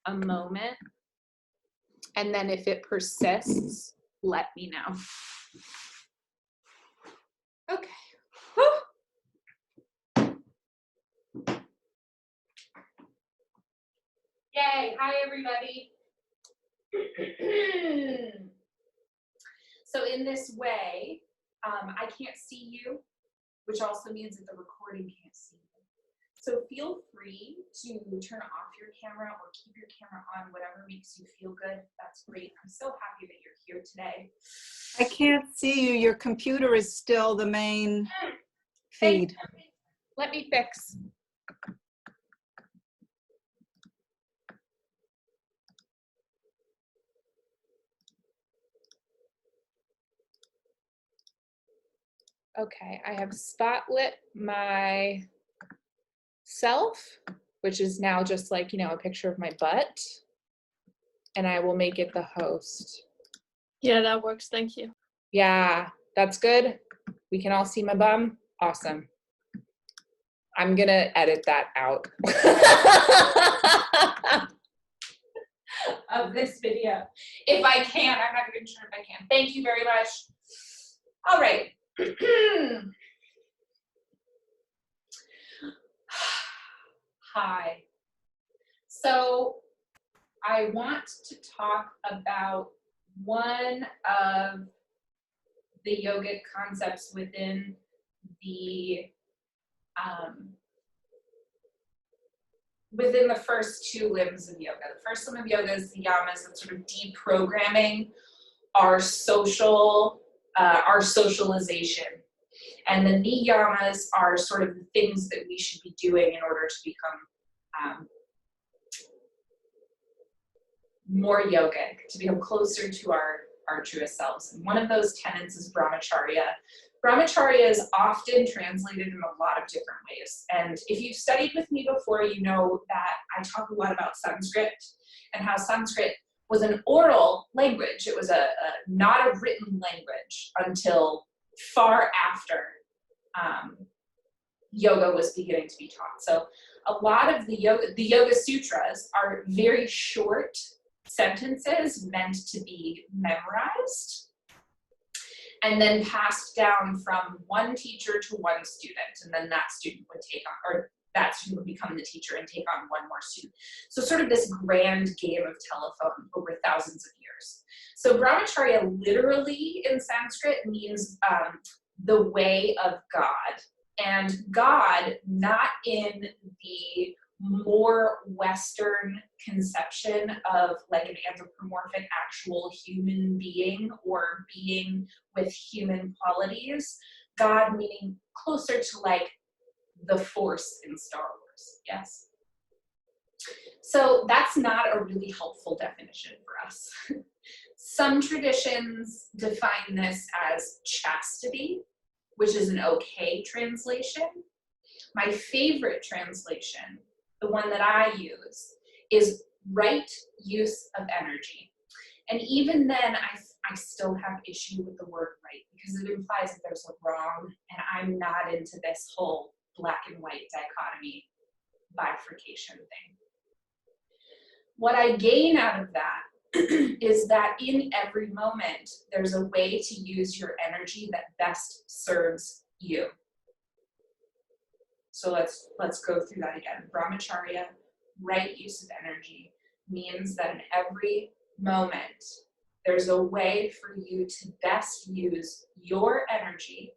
a moment. And then if it persists, let me know. Okay. Whew. Yay, hi everybody. So in this way, I can't see you, which also means that the recording can't see you. So feel free to turn off your camera or keep your camera on, whatever makes you feel good. That's great. I'm so happy that you're here today. I can't see you. Your computer is still the main feed. Let me fix. Okay, I have spotlit myself, which is now just like, you know, a picture of my butt, and I will make it the host. Yeah, that works. Thank you. Yeah, that's good. We can all see my bum. Awesome. I'm gonna edit that out of this video. If I can, I'm not even sure if I can. Thank you very much. All right. Hi. So I want to talk about one of the yogic concepts within the first two limbs of yoga. The first limb of yoga is the yamas, and sort of deprogramming our socialization. And the niyamas are sort of the things that we should be doing in order to become more yogic, to become closer to our truest selves. And one of those tenets is Brahmacharya. Brahmacharya is often translated in a lot of different ways. And if you've studied with me before, you know that I talk a lot about Sanskrit and how Sanskrit was an oral language. It was not a written language until far after yoga was beginning to be taught. So a lot of the yoga sutras are very short sentences meant to be memorized and then passed down from one teacher to one student, and then that student would take on, or that student would become the teacher and take on one more student. So sort of this grand game of telephone over thousands of years. So Brahmacharya literally in Sanskrit means the way of God. And God, not in the more Western conception of like an anthropomorphic actual human being or being with human qualities. God meaning closer to like the Force in Star Wars, yes? So that's not a really helpful definition for us. Some traditions define this as chastity, which is an okay translation. My favorite translation, the one that I use, is right use of energy. And even then, I still have issue with the word right, because it implies that there's a wrong, and I'm not into this whole black and white dichotomy bifurcation thing. What I gain out of that is that in every moment, there's a way to use your energy that best serves you. So let's go through that again. Brahmacharya, right use of energy, means that in every moment, there's a way for you to best use your energy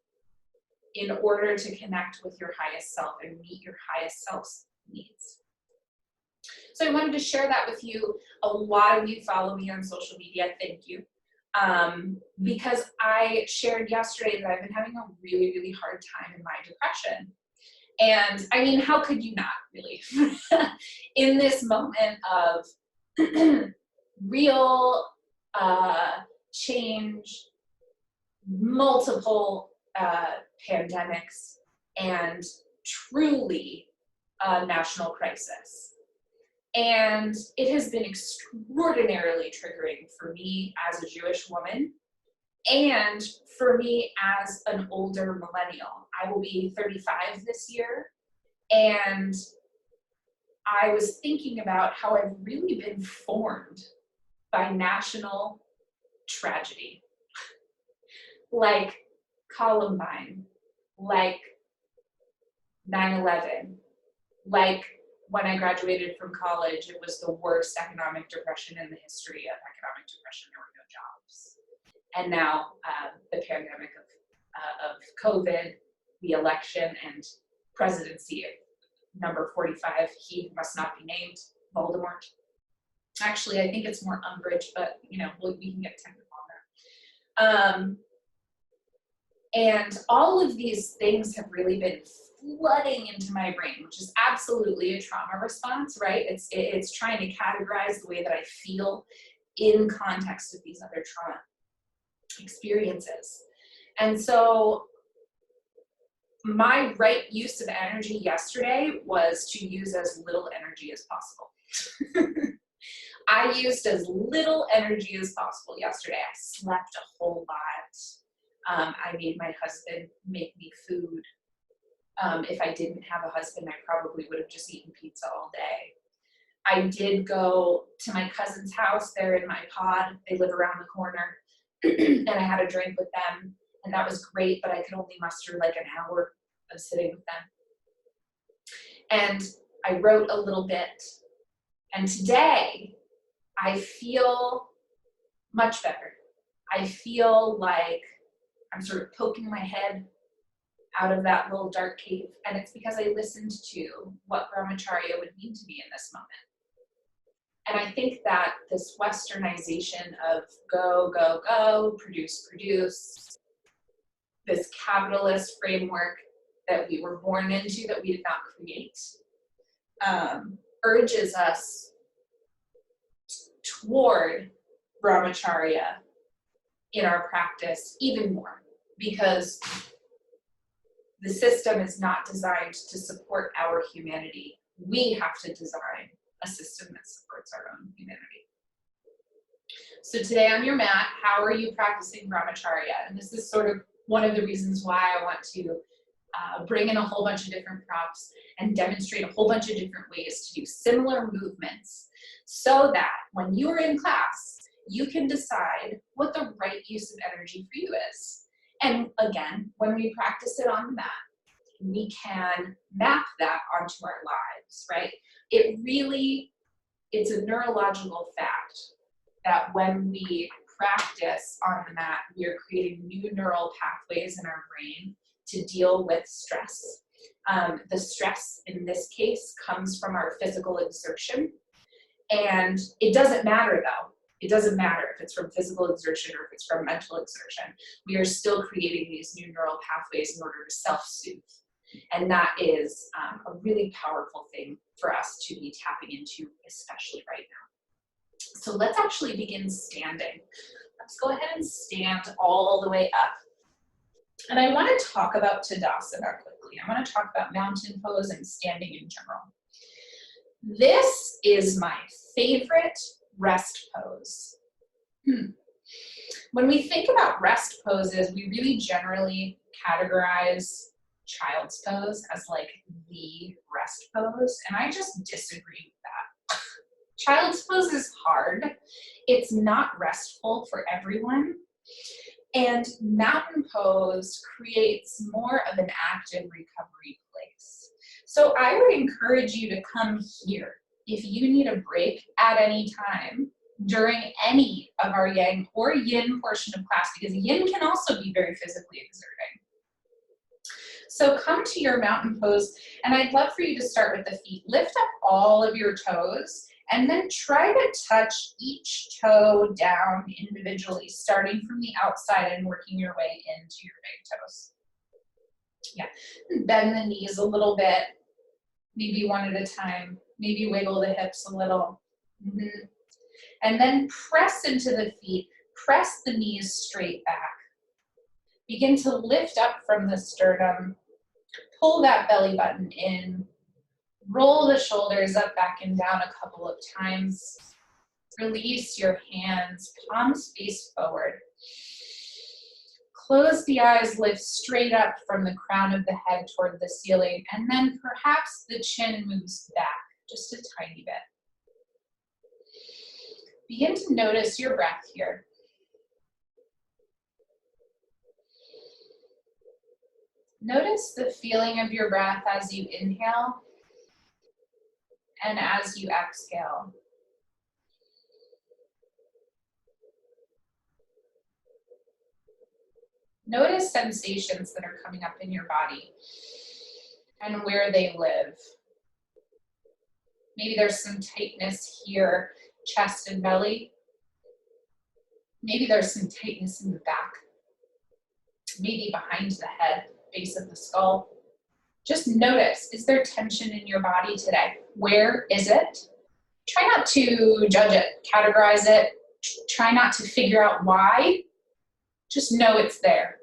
in order to connect with your highest self and meet your highest self's needs. So I wanted to share that with you. A lot of you follow me on social media, thank you. Because I shared yesterday that I've been having a really, really hard time in my depression. And I mean, how could you not really? In this moment of real change, multiple pandemics, and truly a national crisis. And it has been extraordinarily triggering for me as a Jewish woman and for me as an older millennial. I will be 35 this year, and I was thinking about how I've really been formed by national tragedy, like Columbine, like 9/11, like when I graduated from college, it was the worst economic depression in the history of economic depression. There were no jobs. And now the pandemic of COVID, the election and presidency of number 45, he must not be named, Voldemort. Actually, I think it's more Umbridge, but we can get technical on that. And all of these things have really been flooding into my brain, which is absolutely a trauma response, right? It's trying to categorize the way that I feel in context of these other trauma experiences. And so my right use of energy yesterday was to use as little energy as possible. I used as little energy as possible yesterday. I slept a whole lot. I made my husband make me food. If I didn't have a husband, I probably would have just eaten pizza all day. I did go to my cousin's house. They're in my pod. They live around the corner. And I had a drink with them. And that was great, but I could only muster like an hour of sitting with them. And I wrote a little bit. And today, I feel much better. I feel like I'm sort of poking my head out of that little dark cave. And it's because I listened to what Brahmacharya would mean to me in this moment. And I think that this westernization of go, go, go, produce, produce, this capitalist framework that we were born into that we did not create, urges us toward Brahmacharya in our practice even more, because the system is not designed to support our humanity. We have to design a system that supports our own humanity. So today on your mat, how are you practicing Brahmacharya? And this is sort of one of the reasons why I want to bring in a whole bunch of different props and demonstrate a whole bunch of different ways to do similar movements, so that when you are in class, you can decide what the right use of energy for you is. And again, when we practice it on the mat, we can map that onto our lives, right? It's a neurological fact that when we practice on the mat, we are creating new neural pathways in our brain to deal with stress. The stress in this case comes from our physical exertion. And it doesn't matter though. It doesn't matter if it's from physical exertion or if it's from mental exertion. We are still creating these new neural pathways in order to self-soothe. And that is a really powerful thing for us to be tapping into, especially right now. So let's actually begin standing. Let's go ahead and stand all the way up. And I want to talk about Tadasana quickly. I want to talk about mountain pose and standing in general. This is my favorite rest pose. When we think about rest poses, we really generally categorize child's pose as like the rest pose, and I just disagree with that. Child's pose is hard. It's not restful for everyone. And mountain pose creates more of an active recovery place. So I would encourage you to come here if you need a break at any time during any of our yang or yin portion of class, because yin can also be very physically exerting. So come to your mountain pose, and I'd love for you to start with the feet. Lift up all of your toes, and then try to touch each toe down individually, starting from the outside and working your way into your big toes. Yeah, bend the knees a little bit, maybe one at a time, maybe wiggle the hips a little. And then press into the feet, press the knees straight back. Begin to lift up from the sternum, pull that belly button in, roll the shoulders up, back, and down a couple of times. Release your hands, palms face forward. Close the eyes, lift straight up from the crown of the head toward the ceiling, and then perhaps the chin moves back just a tiny bit. Begin to notice your breath here. Notice the feeling of your breath as you inhale and as you exhale. Notice sensations that are coming up in your body and where they live. Maybe there's some tightness here, chest and belly. Maybe there's some tightness in the back. Maybe behind the head, base of the skull. Just notice, is there tension in your body today? Where is it? Try not to judge it, categorize it. Try not to figure out why. Just know it's there.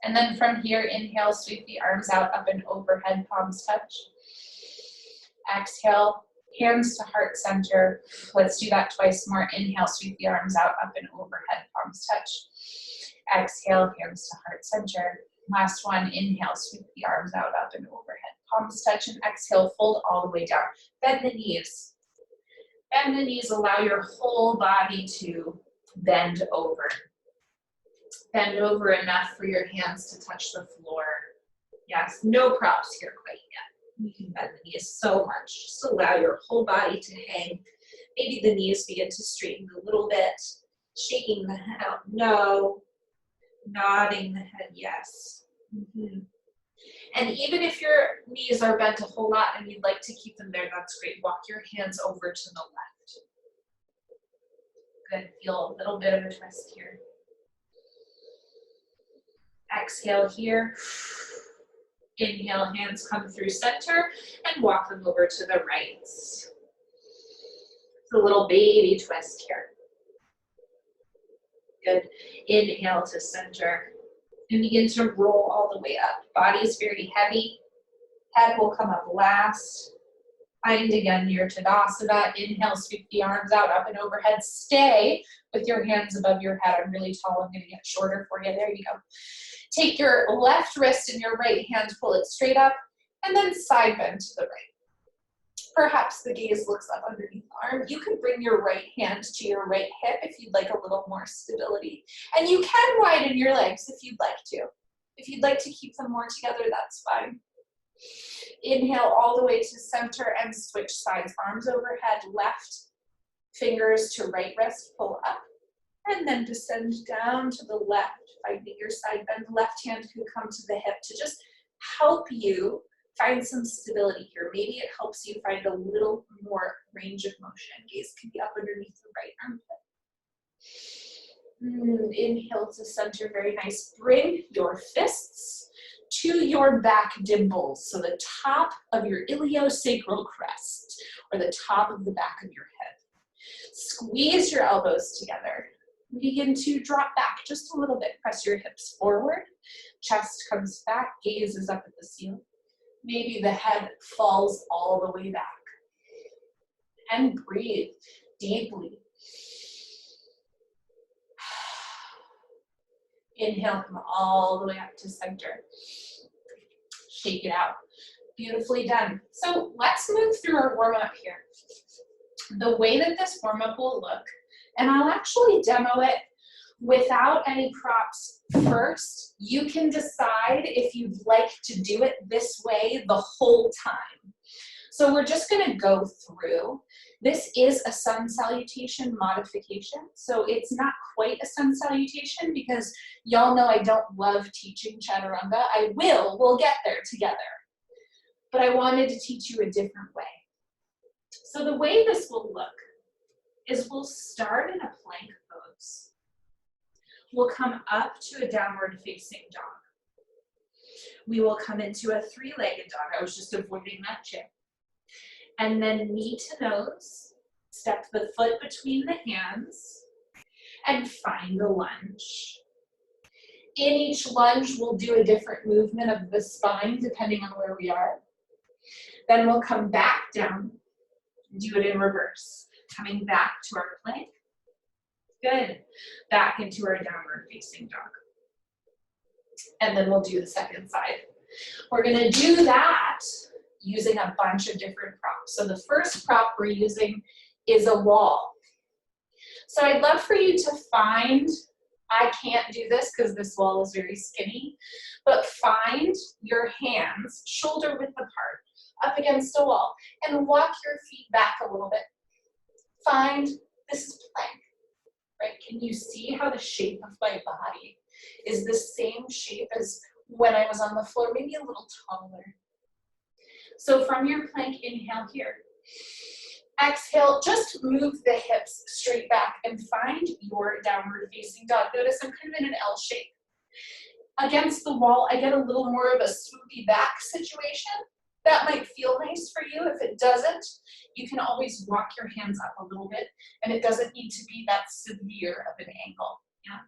And then from here, inhale, sweep the arms out, up and overhead, palms touch. Exhale, hands to heart center. Let's do that twice more. Inhale, sweep the arms out, up and overhead, palms touch. Exhale, hands to heart center. Last one, inhale, sweep the arms out, up and overhead, palms touch, and exhale, fold all the way down. Bend the knees. Bend the knees, allow your whole body to bend over. Bend over enough for your hands to touch the floor. Yes, no props here quite yet. You can bend the knees so much. Just allow your whole body to hang. Maybe the knees begin to straighten a little bit. Shaking the head out, no. Nodding the head, yes. And even if your knees are bent a whole lot and you'd like to keep them there, that's great. Walk your hands over to the left. Good, feel a little bit of a twist here. Exhale here. Inhale, hands come through center and walk them over to the right. It's a little baby twist here. Good. Inhale to center and begin to roll all the way up. Body is very heavy. Head will come up last. Find again your Tadasana. Inhale, sweep the arms out, up and overhead. Stay with your hands above your head. I'm really tall. I'm going to get shorter for you. There you go. Take your left wrist and your right hand, pull it straight up, and then side bend to the right. Perhaps the gaze looks up underneath the arm. You can bring your right hand to your right hip if you'd like a little more stability. And you can widen your legs if you'd like to. If you'd like to keep them more together, that's fine. Inhale all the way to center and switch sides. Arms overhead, left fingers to right wrist, pull up. And then descend down to the left, finding your side bend. Left hand could come to the hip to just help you find some stability here. Maybe it helps you find a little more range of motion. Gaze can be up underneath the right armpit. Inhale to center, very nice. Bring your fists to your back dimples, so the top of your iliosacral crest, or the top of the back of your head. Squeeze your elbows together. Begin to drop back just a little bit. Press your hips forward. Chest comes back. Gaze is up at the ceiling. Maybe the head falls all the way back. And breathe deeply. Inhale, come all the way up to center. Shake it out. Beautifully done. So let's move through our warm-up here. The way that this warm-up will look, and I'll actually demo it without any props first. You can decide if you'd like to do it this way the whole time. So we're just going to go through. This is a sun salutation modification. So it's not quite a sun salutation because y'all know I don't love teaching chaturanga. We'll get there together. But I wanted to teach you a different way. So the way this will look is we'll start in a plank pose. We'll come up to a downward facing dog. We will come into a three-legged dog. I was just avoiding that chair. And then knee to nose, step the foot between the hands, and find the lunge. In each lunge, we'll do a different movement of the spine depending on where we are. Then we'll come back down, do it in reverse. Coming back to our plank. Good. Back into our downward facing dog. And then we'll do the second side. We're gonna do that using a bunch of different props. So the first prop we're using is a wall. So I'd love for you to find, I can't do this because this wall is very skinny, but find your hands shoulder width apart up against a wall and walk your feet back a little bit. Find, this is plank, right? Can you see how the shape of my body is the same shape as when I was on the floor, maybe a little taller? So from your plank, inhale here. Exhale, just move the hips straight back and find your downward facing dog. Notice I'm kind of in an L shape. Against the wall, I get a little more of a swoopy back situation. That might feel nice for you. If it doesn't, you can always walk your hands up a little bit, and it doesn't need to be that severe of an angle. Yeah.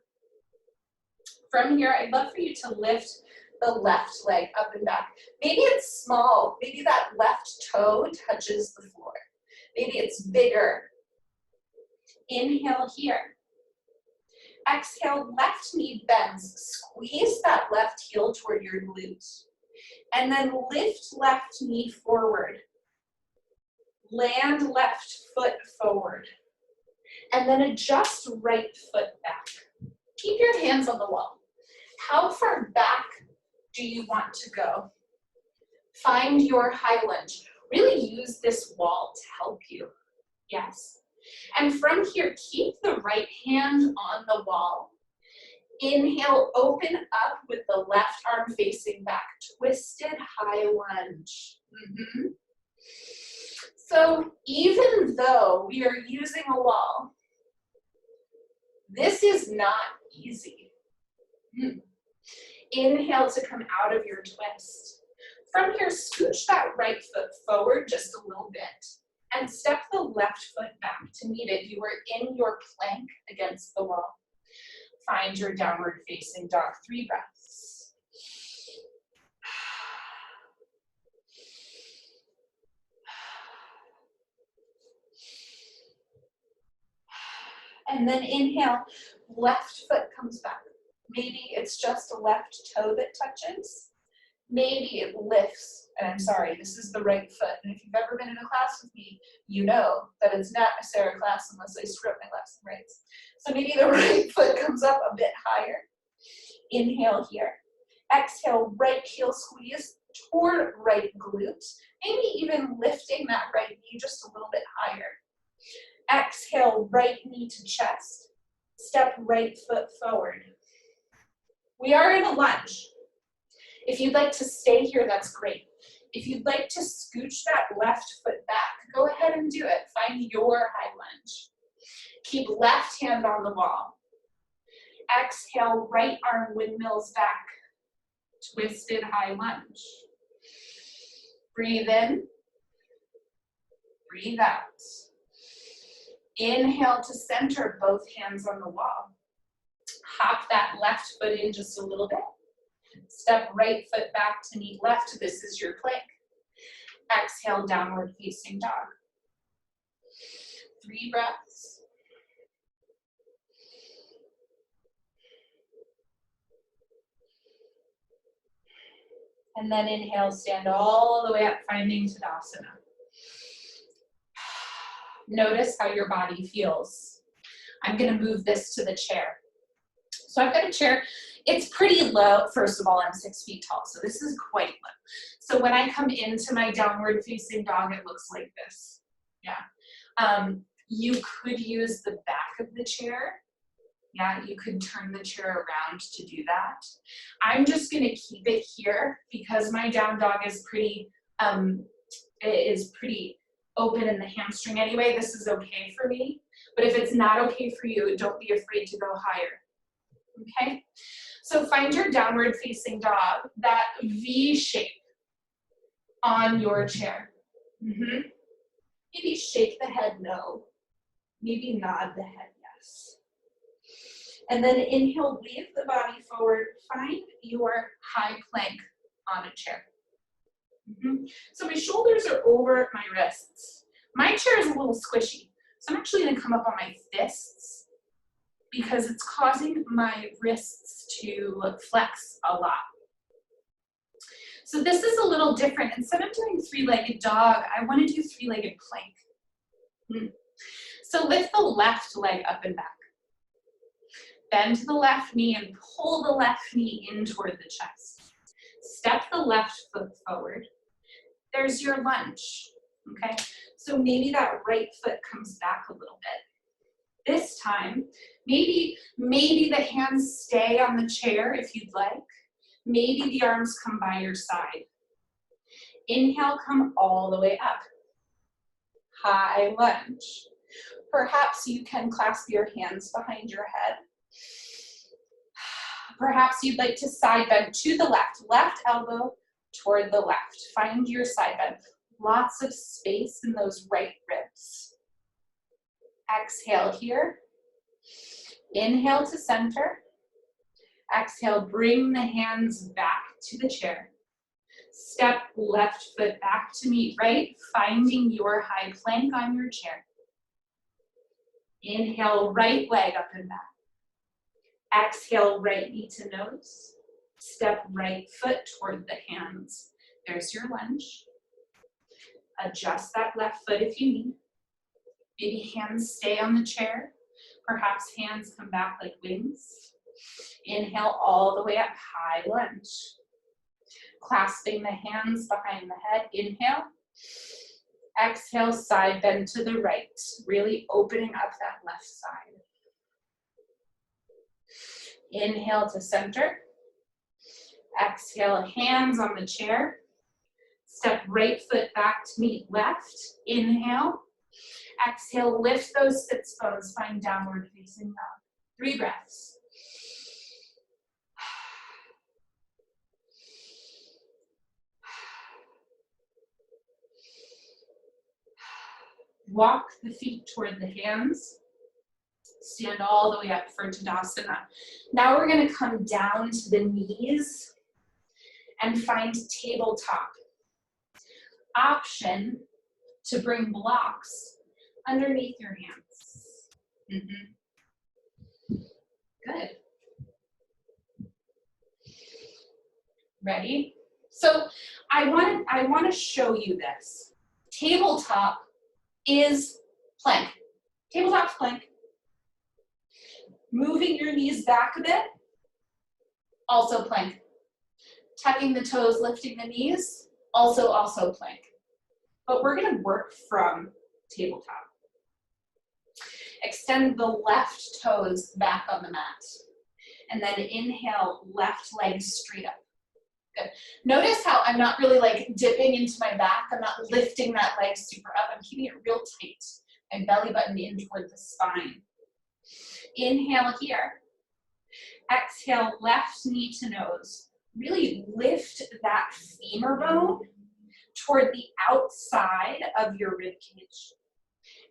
From here, I'd love for you to lift the left leg up and back. Maybe it's small. Maybe that left toe touches the floor. Maybe it's bigger. Inhale here. Exhale, left knee bends. Squeeze that left heel toward your glute. And then lift left knee forward. Land left foot forward. And then adjust right foot back. Keep your hands on the wall. How far back do you want to go? Find your high lunge. Really use this wall to help you. Yes. And from here, keep the right hand on the wall. Inhale, open up with the left arm facing back. Twisted high lunge. So even though we are using a wall, this is not easy. Inhale to come out of your twist. From here, scooch that right foot forward just a little bit and step the left foot back to meet it. You are in your plank against the wall. Find your downward facing dog. 3 breaths. And then inhale, left foot comes back. Maybe it's just a left toe that touches. Maybe it lifts, and I'm sorry, this is the right foot. And if you've ever been in a class with me, you know that it's not a Sarah class unless I screw up my lefts and rights. So maybe the right foot comes up a bit higher. Inhale here. Exhale, right heel squeeze toward right glute. Maybe even lifting that right knee just a little bit higher. Exhale, right knee to chest. Step right foot forward. We are in a lunge. If you'd like to stay here, that's great. If you'd like to scooch that left foot back, go ahead and do it. Find your high lunge. Keep left hand on the wall. Exhale, right arm windmills back. Twisted high lunge. Breathe in. Breathe out. Inhale to center, both hands on the wall. Hop that left foot in just a little bit. Step right foot back to meet left. This is your plank. Exhale, downward facing dog. 3 breaths. And then inhale, stand all the way up, finding Tadasana. Notice how your body feels. I'm going to move this to the chair. So I've got a chair. It's pretty low. First of all, I'm 6 feet tall, so this is quite low. So when I come into my downward facing dog, it looks like this. Yeah. You could use the back of the chair. Yeah, you could turn the chair around to do that. I'm just going to keep it here because my down dog is pretty open in the hamstring anyway. This is okay for me. But if it's not okay for you, don't be afraid to go higher. Okay? So find your downward facing dog, that V shape on your chair. Maybe shake the head no. Maybe nod the head yes. And then inhale, wave the body forward. Find your high plank on a chair. So my shoulders are over my wrists. My chair is a little squishy. So I'm actually going to come up on my fists because it's causing my wrists to flex a lot. So this is a little different. Instead of doing three-legged dog, I want to do three-legged plank. So lift the left leg up and back. Bend to the left knee and pull the left knee in toward the chest. Step the left foot forward. There's your lunge, okay? So maybe that right foot comes back a little bit. This time, maybe the hands stay on the chair if you'd like. Maybe the arms come by your side. Inhale, come all the way up. High lunge. Perhaps you can clasp your hands behind your head. Perhaps you'd like to side bend to the left elbow toward the left. Find your side bend. Lots of space in those right ribs. Exhale here. Inhale to center. Exhale, bring the hands back to the chair. Step left foot back to meet right, finding your high plank on your chair. Inhale, right leg up and back. Exhale, right knee to nose. Step right foot toward the hands. There's your lunge. Adjust that left foot if you need. Maybe hands stay on the chair. Perhaps hands come back like wings. Inhale all the way up, high lunge. Clasping the hands behind the head, inhale. Exhale, side bend to the right, really opening up that left side. Inhale to center. Exhale, hands on the chair. Step right foot back to meet left. Inhale. Exhale, lift those sits bones, find downward facing dog. 3 breaths. Walk the feet toward the hands. Stand all the way up for Tadasana. Now we're going to come down to the knees and find tabletop. Option to bring blocks underneath your hands. Good. Ready? So I want to show you this. Tabletop is plank. Tabletop's plank. Moving your knees back a bit, also plank. Tucking the toes, lifting the knees, also plank. But we're going to work from tabletop. Extend the left toes back on the mat. And then inhale, left leg straight up. Good. Notice how I'm not really like dipping into my back. I'm not lifting that leg super up. I'm keeping it real tight. My belly button in toward the spine. Inhale here. Exhale, left knee to nose. Really lift that femur bone toward the outside of your rib cage.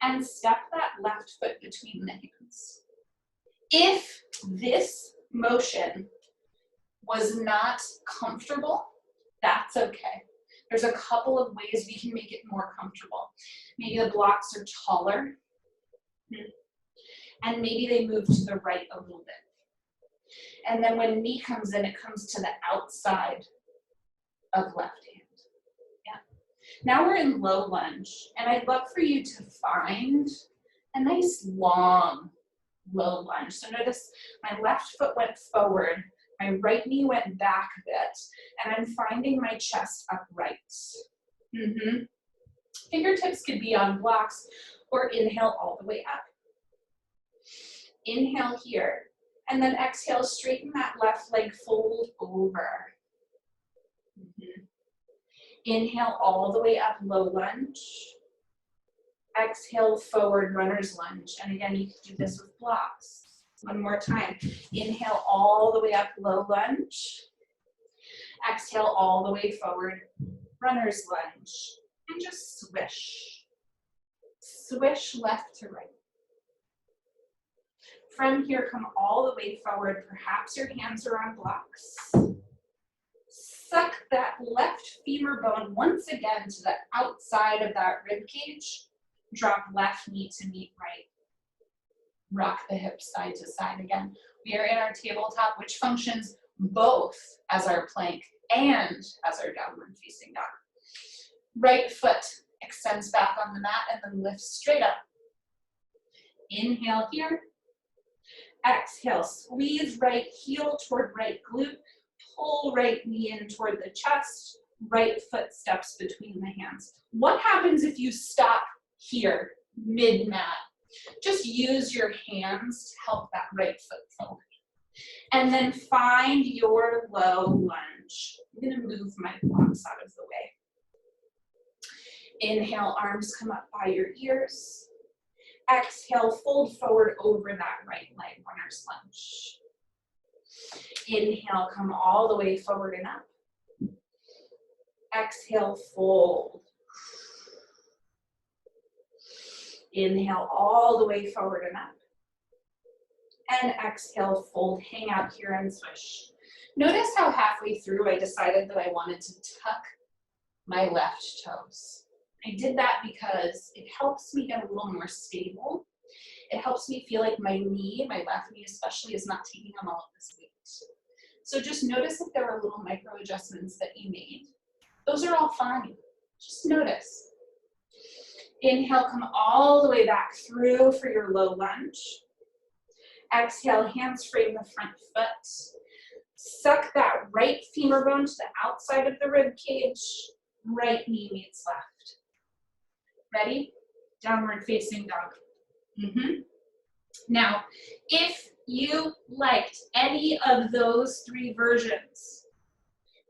And step that left foot between the hands. If this motion was not comfortable, that's okay. There's a couple of ways we can make it more comfortable. Maybe the blocks are taller, and maybe they move to the right a little bit. And then when knee comes in, it comes to the outside of left hand. Yeah. Now we're in low lunge, and I'd love for you to find a nice long low lunge. So notice my left foot went forward, my right knee went back a bit, and I'm finding my chest upright. Fingertips could be on blocks, or inhale all the way up. Inhale here, and then exhale, straighten that left leg, fold over. Inhale all the way up, low lunge. Exhale, forward runner's lunge. And again, you can do this with blocks. One more time. Inhale all the way up, low lunge. Exhale all the way forward, runner's lunge. And just swish. Swish left to right. From here, come all the way forward. Perhaps your hands are on blocks. Suck that left femur bone once again to the outside of that rib cage. Drop left knee to meet right. Rock the hips side to side again. We are in our tabletop, which functions both as our plank and as our downward facing dog. Right foot extends back on the mat and then lifts straight up. Inhale here. Exhale, squeeze right heel toward right glute. Pull right knee in toward the chest. Right foot steps between the hands. What happens if you stop here, mid-mat? Just use your hands to help that right foot forward. And then find your low lunge. I'm gonna move my blocks out of the way. Inhale, arms come up by your ears. Exhale, fold forward over that right leg, runner's lunge. Inhale, come all the way forward and up. Exhale, fold. Inhale all the way forward and up. And exhale, fold, hang out here and swish. Notice how halfway through I decided that I wanted to tuck my left toes. I did that because it helps me get a little more stable. It helps me feel like my knee, my left knee especially, is not taking on all of this weight. So just notice if there are little micro adjustments that you made. Those are all fine. Just notice. Inhale, come all the way back through for your low lunge. Exhale, hands frame the front foot. Suck that right femur bone to the outside of the rib cage. Right knee meets left. Ready? Downward facing dog. Now, if you liked any of those three versions,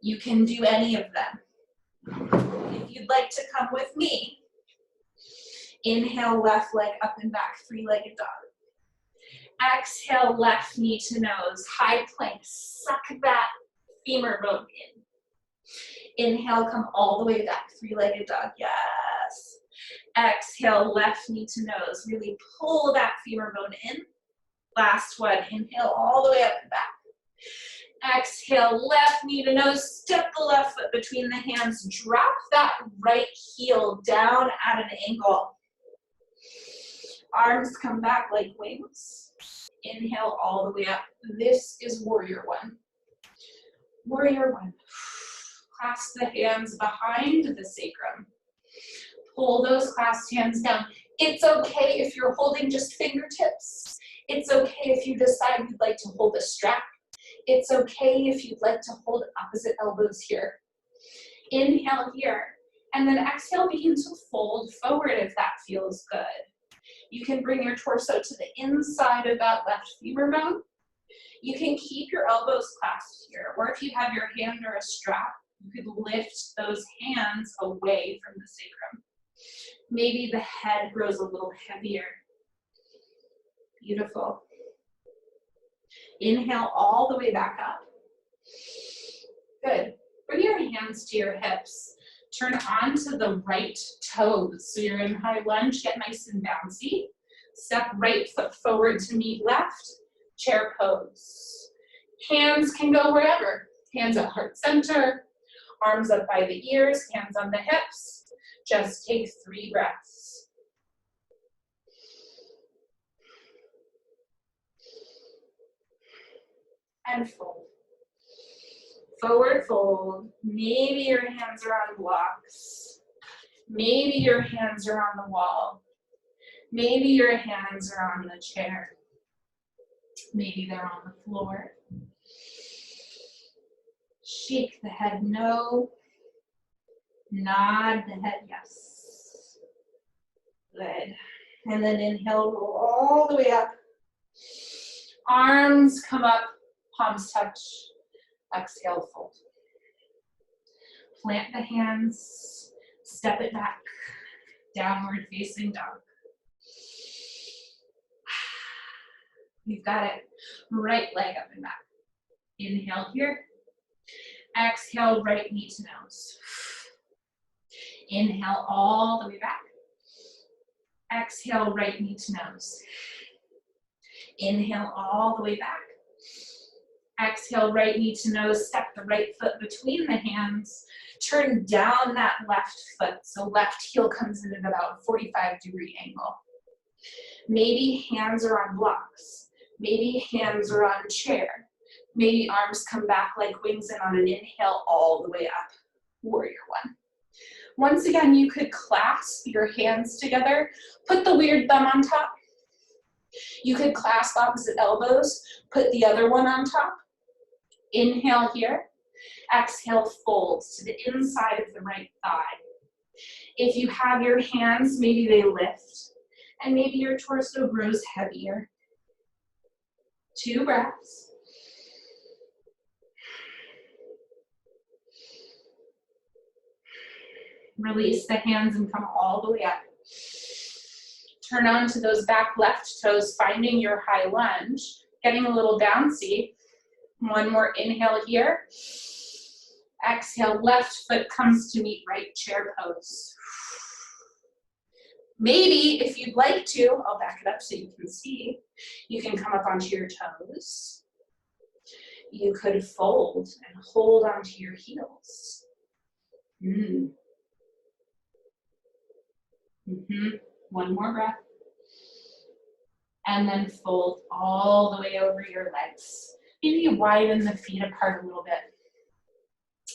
you can do any of them. If you'd like to come with me, inhale, left leg up and back, three-legged dog. Exhale, left knee to nose, high plank, suck that femur bone in. Inhale, come all the way back, three-legged dog, yes. Exhale, left knee to nose, really pull that femur bone in. Last one, inhale all the way up and back. Exhale, left knee to nose, step the left foot between the hands, drop that right heel down at an angle. Arms come back like wings. Inhale all the way up. This is warrior one. Warrior one. Clasp the hands behind the sacrum. Pull those clasped hands down. It's okay if you're holding just fingertips. It's okay if you decide you'd like to hold a strap. It's okay if you'd like to hold opposite elbows here. Inhale here, and then exhale, begin to fold forward if that feels good. You can bring your torso to the inside of that left femur bone. You can keep your elbows clasped here, or if you have your hand or a strap, you could lift those hands away from the sacrum. Maybe the head grows a little heavier. Beautiful. Inhale all the way back up. Good. Bring your hands to your hips. Turn onto the right toes. So you're in high lunge, get nice and bouncy. Step right foot forward to meet left. Chair pose. Hands can go wherever. Hands at heart center. Arms up by the ears, hands on the hips. Just take 3 breaths. And fold. Forward fold. Maybe your hands are on blocks. Maybe your hands are on the wall. Maybe your hands are on the chair. Maybe they're on the floor. Shake the head no. Nod the head yes. Good. And then inhale, roll all the way up. Arms come up, palms touch. Exhale, fold. Plant the hands, step it back. Downward facing dog. You've got it. Right leg up and back. Inhale here. Exhale, right knee to nose. Inhale all the way back. Exhale, right knee to nose. Inhale all the way back. Exhale, right knee to nose. Step the right foot between the hands. Turn down that left foot. So left heel comes in at about a 45-degree angle. Maybe hands are on blocks. Maybe hands are on chair. Maybe arms come back like wings, and on an inhale, all the way up, warrior one. Once again, you could clasp your hands together, put the weird thumb on top. You could clasp opposite elbows, put the other one on top. Inhale here, exhale, fold to the inside of the right thigh. If you have your hands, maybe they lift, and maybe your torso grows heavier. 2 breaths. Release the hands and come all the way up. Turn onto those back left toes, finding your high lunge, getting a little bouncy. One more inhale here. Exhale, left foot comes to meet right chair pose. Maybe if you'd like to, I'll back it up so you can see, you can come up onto your toes. You could fold and hold onto your heels. One more breath. And then fold all the way over your legs. Maybe you widen the feet apart a little bit.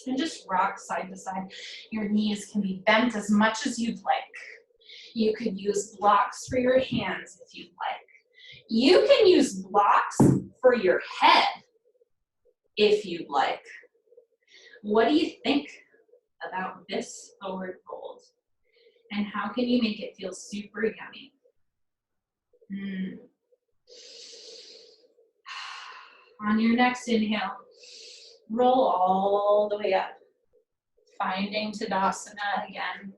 And just rock side to side. Your knees can be bent as much as you'd like. You could use blocks for your hands if you'd like. You can use blocks for your head if you'd like. What do you think about this forward fold? And how can you make it feel super yummy? On your next inhale, roll all the way up, finding Tadasana again.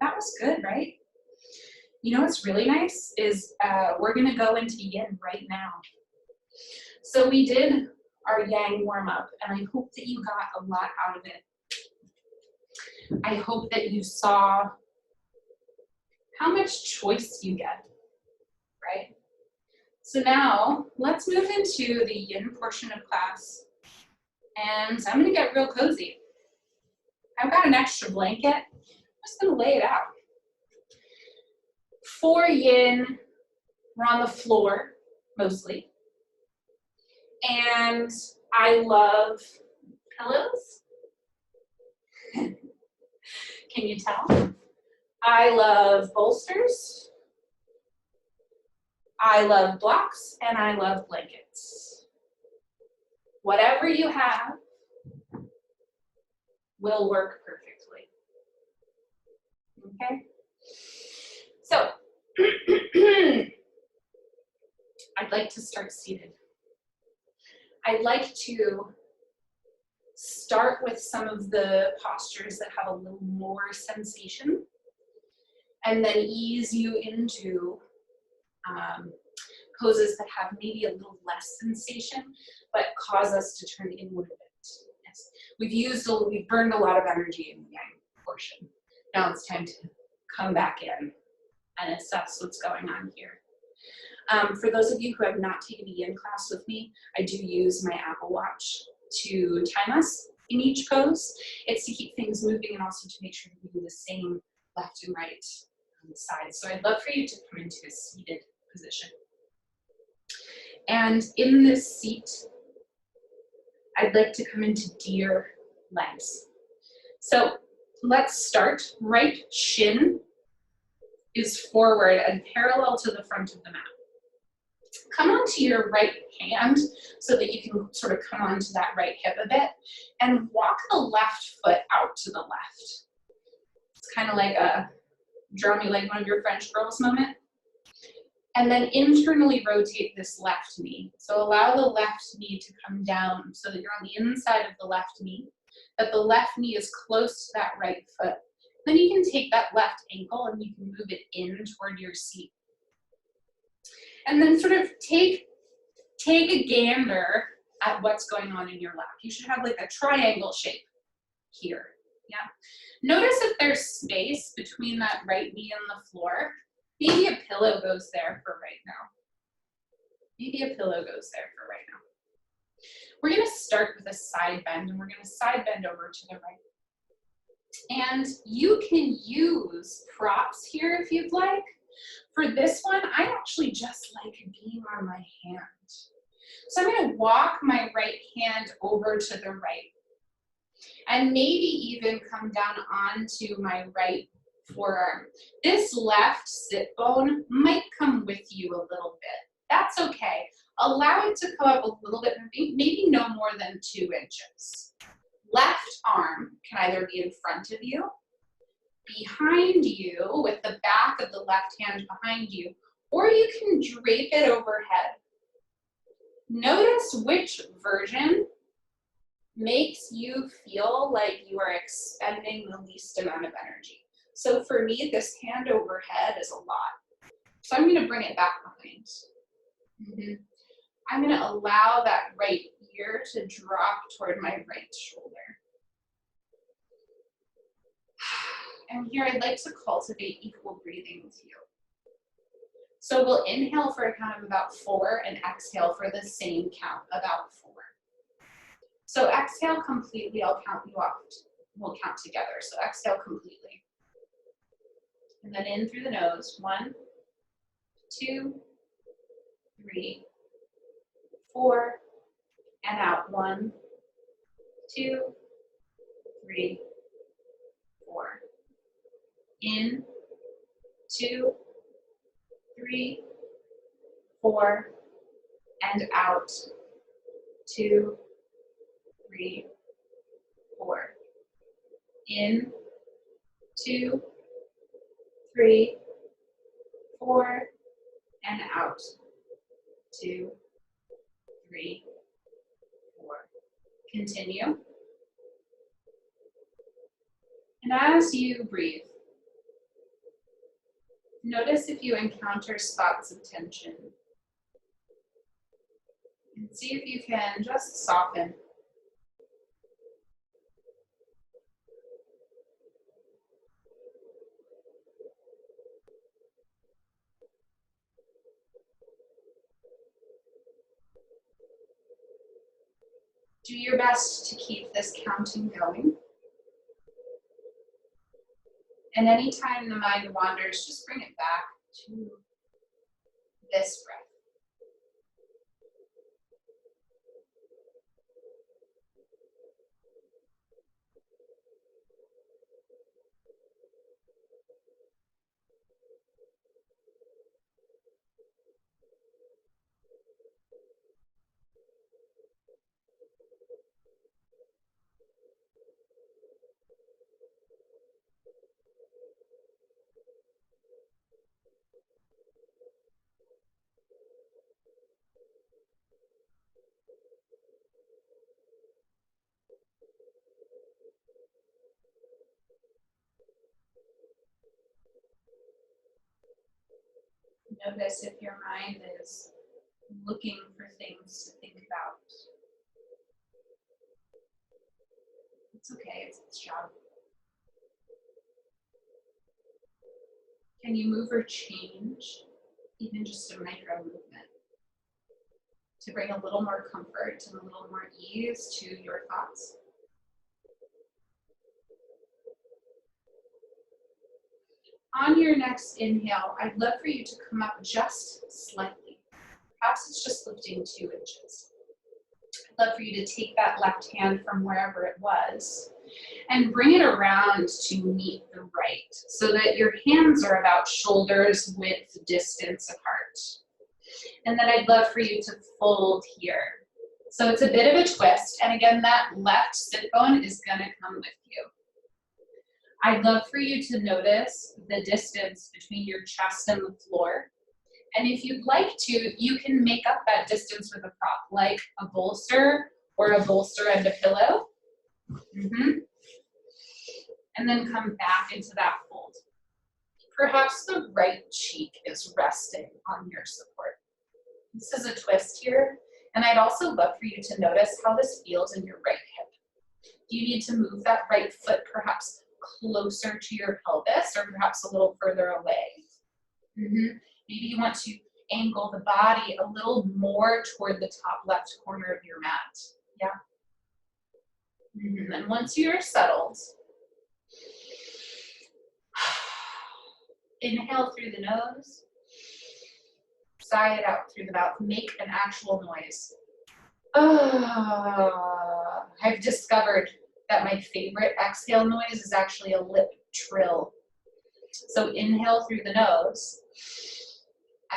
That was good, right? You know what's really nice is we're gonna go into yin right now. So we did our yang warm up, and I hope that you got a lot out of it. I hope that you saw how much choice you get, right? So now let's move into the yin portion of class, and I'm gonna get real cozy. I've got an extra blanket. I'm just gonna lay it out. For yin, we're on the floor mostly, and I love pillows. Can you tell? I love bolsters, I love blocks, and I love blankets. Whatever you have will work perfectly. Okay? So, I'd like to start seated. I'd like to start with some of the postures that have a little more sensation, and then ease you into poses that have maybe a little less sensation, but cause us to turn inward a bit. Yes. We've burned a lot of energy in the yang portion. Now it's time to come back in and assess what's going on here. For those of you who have not taken a yin class with me, I do use my Apple Watch to time us in each pose. It's to keep things moving and also to make sure that we do the same left and right on the sides. So I'd love for you to come into a seated position. And in this seat, I'd like to come into deer legs. So let's start. Right shin is forward and parallel to the front of the mat. Come onto your right hand so that you can sort of come onto that right hip a bit, and walk the left foot out to the left. It's kind of like a draw me like one of your French girls moment. And then internally rotate this left knee. So allow the left knee to come down so that you're on the inside of the left knee, that the left knee is close to that right foot. Then you can take that left ankle and you can move it in toward your seat. And then sort of take a gander at what's going on in your lap. You should have like a triangle shape here, yeah? Notice if there's space between that right knee and the floor. Maybe a pillow goes there for right now. Maybe a pillow goes there for right now. We're gonna start with a side bend, and we're gonna side bend over to the right. And you can use props here if you'd like. For this one, I actually just like being on my hand. So I'm going to walk my right hand over to the right and maybe even come down onto my right forearm. This left sit bone might come with you a little bit. That's okay. Allow it to come up a little bit, maybe no more than 2 inches. Left arm can either be in front of you, behind you with the back of the left hand behind you, or you can drape it overhead. Notice which version makes you feel like you are expending the least amount of energy. So for me, this hand overhead is a lot. So I'm going to bring it back behind. I'm going to allow that right ear to drop toward my right shoulder. And here I'd like to cultivate equal breathing with you. So we'll inhale for a count of about 4 and exhale for the same count, about 4. So exhale completely, I'll count you off. We'll count together. So exhale completely. And then in through the nose. 1, 2, 3, 4. And out. 1, 2, 3, 4. In, 2, 3, 4. And out. 2, 3, 4. In, 2, 3, 4, and out. 2, 3, 4. Continue. And as you breathe, notice if you encounter spots of tension. And see if you can just soften. Do your best to keep this counting going. And anytime the mind wanders, just bring it back to this breath. Notice if your mind is looking for things to think about. It's okay, it's its job. Can you move or change, even just a micro movement, to bring a little more comfort and a little more ease to your thoughts? On your next inhale, I'd love for you to come up just slightly. Perhaps it's just lifting 2 inches. I'd love for you to take that left hand from wherever it was and bring it around to meet the right so that your hands are about shoulders width distance apart. And then I'd love for you to fold here. So it's a bit of a twist. And again, that left sit bone is going to come with you. I'd love for you to notice the distance between your chest and the floor. And if you'd like to, you can make up that distance with a prop, like a bolster or a bolster and a pillow. And then come back into that fold. Perhaps the right cheek is resting on your support. This is a twist here. And I'd also love for you to notice how this feels in your right hip. Do you need to move that right foot perhaps closer to your pelvis or perhaps a little further away? Maybe you want to angle the body a little more toward the top left corner of your mat. Yeah. And once you're settled, inhale through the nose, sigh it out through the mouth. Make an actual noise. I've discovered that my favorite exhale noise is actually a lip trill. So inhale through the nose,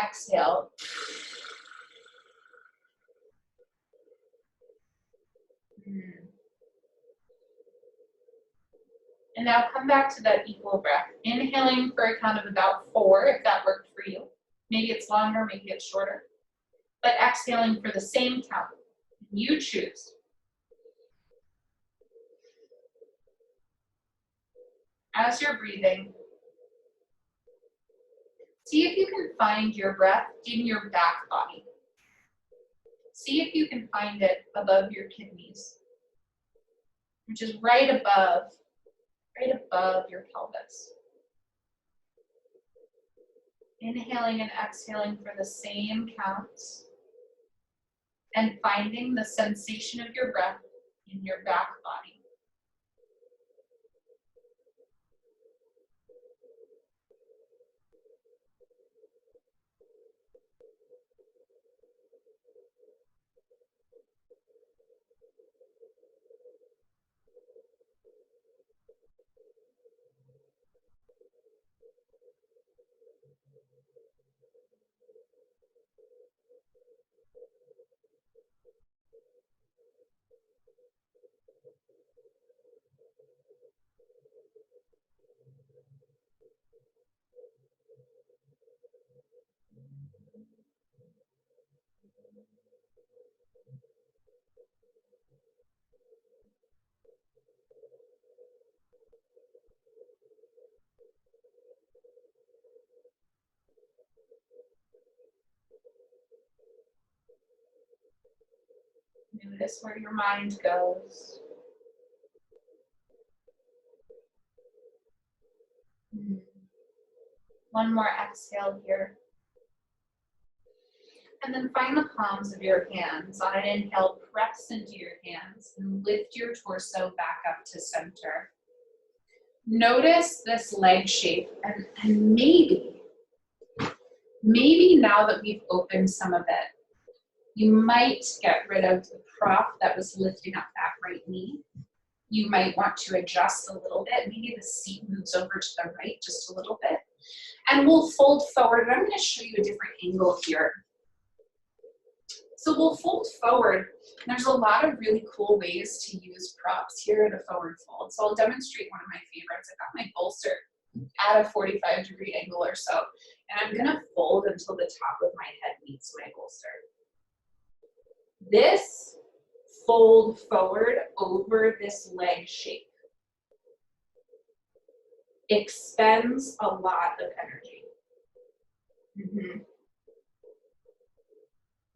exhale. And now come back to that equal breath. Inhaling for a count of about 4, if that worked for you. Maybe it's longer, maybe it's shorter. But exhaling for the same count. You choose. As you're breathing, see if you can find your breath in your back body. See if you can find it above your kidneys, which is right above your pelvis. Inhaling and exhaling for the same counts, and finding the sensation of your breath in your back body. Notice where your mind goes. One more exhale here. And then find the palms of your hands. On an inhale, press into your hands and lift your torso back up to center. Notice this leg shape, and maybe now that we've opened some of it, you might get rid of the prop that was lifting up that right knee. You might want to adjust a little bit. Maybe the seat moves over to the right just a little bit. And we'll fold forward. And I'm going to show you a different angle here. So we'll fold forward. There's a lot of really cool ways to use props here in a forward fold. So I'll demonstrate one of my favorites. I got my bolster at a 45-degree angle or so. And I'm going to fold until the top of my head meets my bolster. This fold forward over this leg shape expends a lot of energy.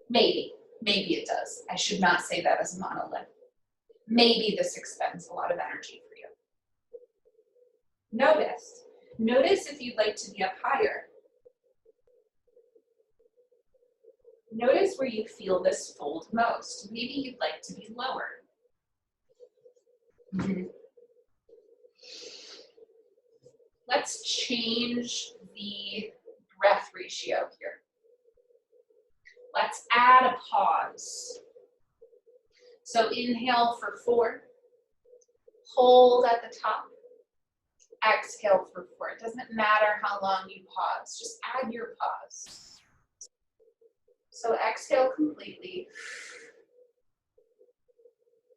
Maybe it does. I should not say that as a monolith. Maybe this expends a lot of energy for you. Notice if you'd like to be up higher. Notice where you feel this fold most. Maybe you'd like to be lower. Let's change the breath ratio here. Let's add a pause. So inhale for 4. Hold at the top. Exhale for 4. It doesn't matter how long you pause. Just add your pause. So exhale completely.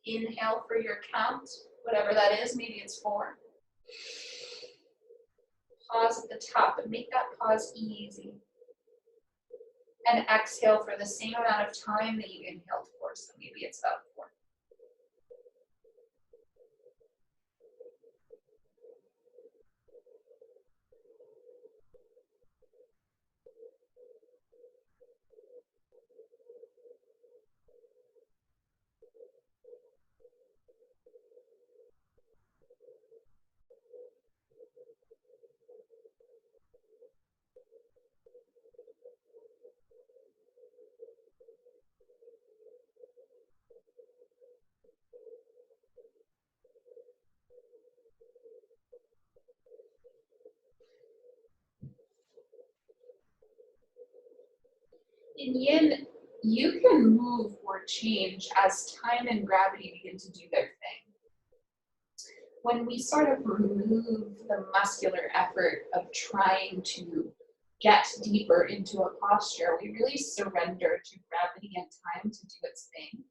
Inhale for your count, whatever that is. Maybe it's 4. Pause at the top and make that pause easy. And exhale for the same amount of time that you inhaled for. So maybe it's about 4. In yin, you can move or change as time and gravity begin to do their thing. When we sort of remove the muscular effort of trying to get deeper into a posture, we really surrender to gravity and time to do its thing.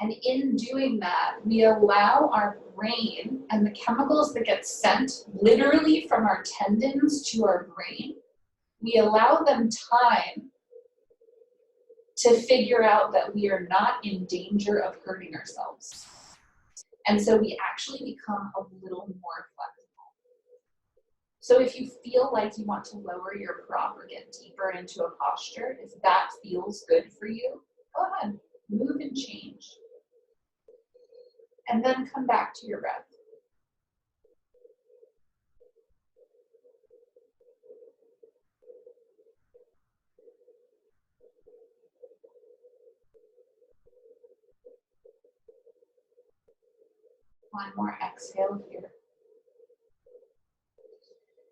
And in doing that, we allow our brain and the chemicals that get sent literally from our tendons to our brain, we allow them time to figure out that we are not in danger of hurting ourselves. And so we actually become a little more flexible. So if you feel like you want to lower your prop or get deeper into a posture, if that feels good for you, go ahead, move and change. And then come back to your breath. One more exhale here.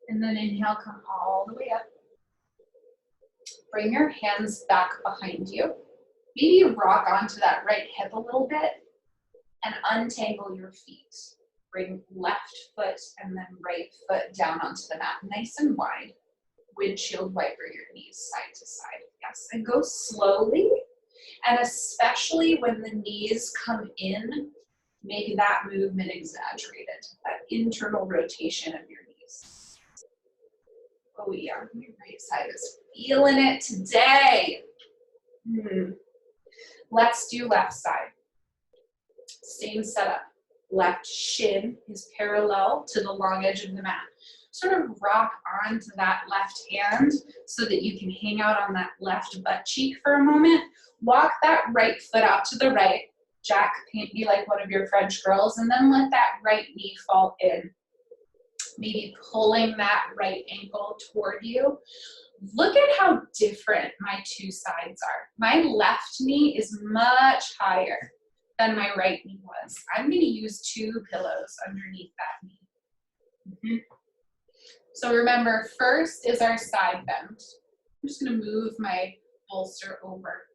And then inhale, come all the way up. Bring your hands back behind you. Maybe rock onto that right hip a little bit and untangle your feet. Bring left foot and then right foot down onto the mat, nice and wide. Windshield wiper your knees side to side. Yes, and go slowly. And especially when the knees come in, make that movement exaggerated, that internal rotation of your knees. Oh yeah, your right side is feeling it today. Let's do left side. Same setup. Left shin is parallel to the long edge of the mat. Sort of rock onto that left hand so that you can hang out on that left butt cheek for a moment. Walk that right foot out to the right. Jack, paint me like one of your French girls, and then let that right knee fall in. Maybe pulling that right ankle toward you. Look at how different my two sides are. My left knee is much higher than my right knee was. I'm going to use two pillows underneath that knee. So remember, first is our side bend. I'm just going to move my bolster over.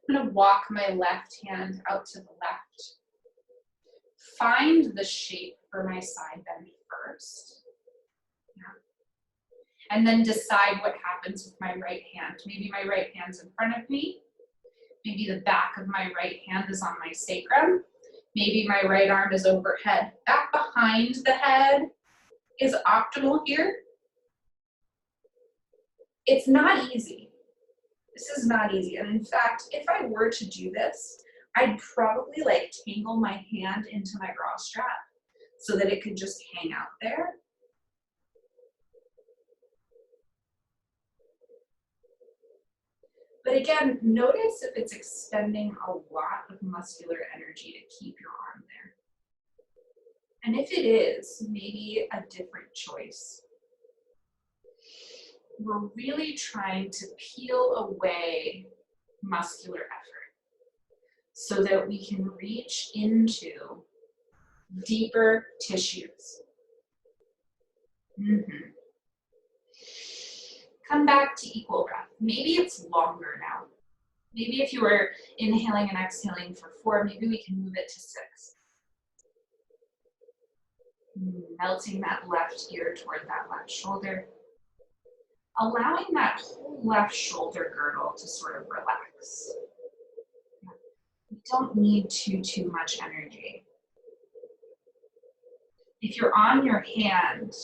I'm going to walk my left hand out to the left. Find the shape for my side bend first. Yeah. And then decide what happens with my right hand. Maybe my right hand's in front of me. Maybe the back of my right hand is on my sacrum. Maybe my right arm is overhead. Back behind the head is optimal here. It's not easy. This is not easy. And in fact, if I were to do this, I'd probably like tangle my hand into my bra strap so that it could just hang out there. But again, notice if it's extending a lot of muscular energy to keep your arm there. And if it is, maybe a different choice. We're really trying to peel away muscular effort so that we can reach into deeper tissues. Come back to equal breath. Maybe it's longer now. Maybe if you were inhaling and exhaling for 4, maybe we can move it to 6. Melting that left ear toward that left shoulder. Allowing that whole left shoulder girdle to sort of relax. You don't need too much energy. If you're on your hand,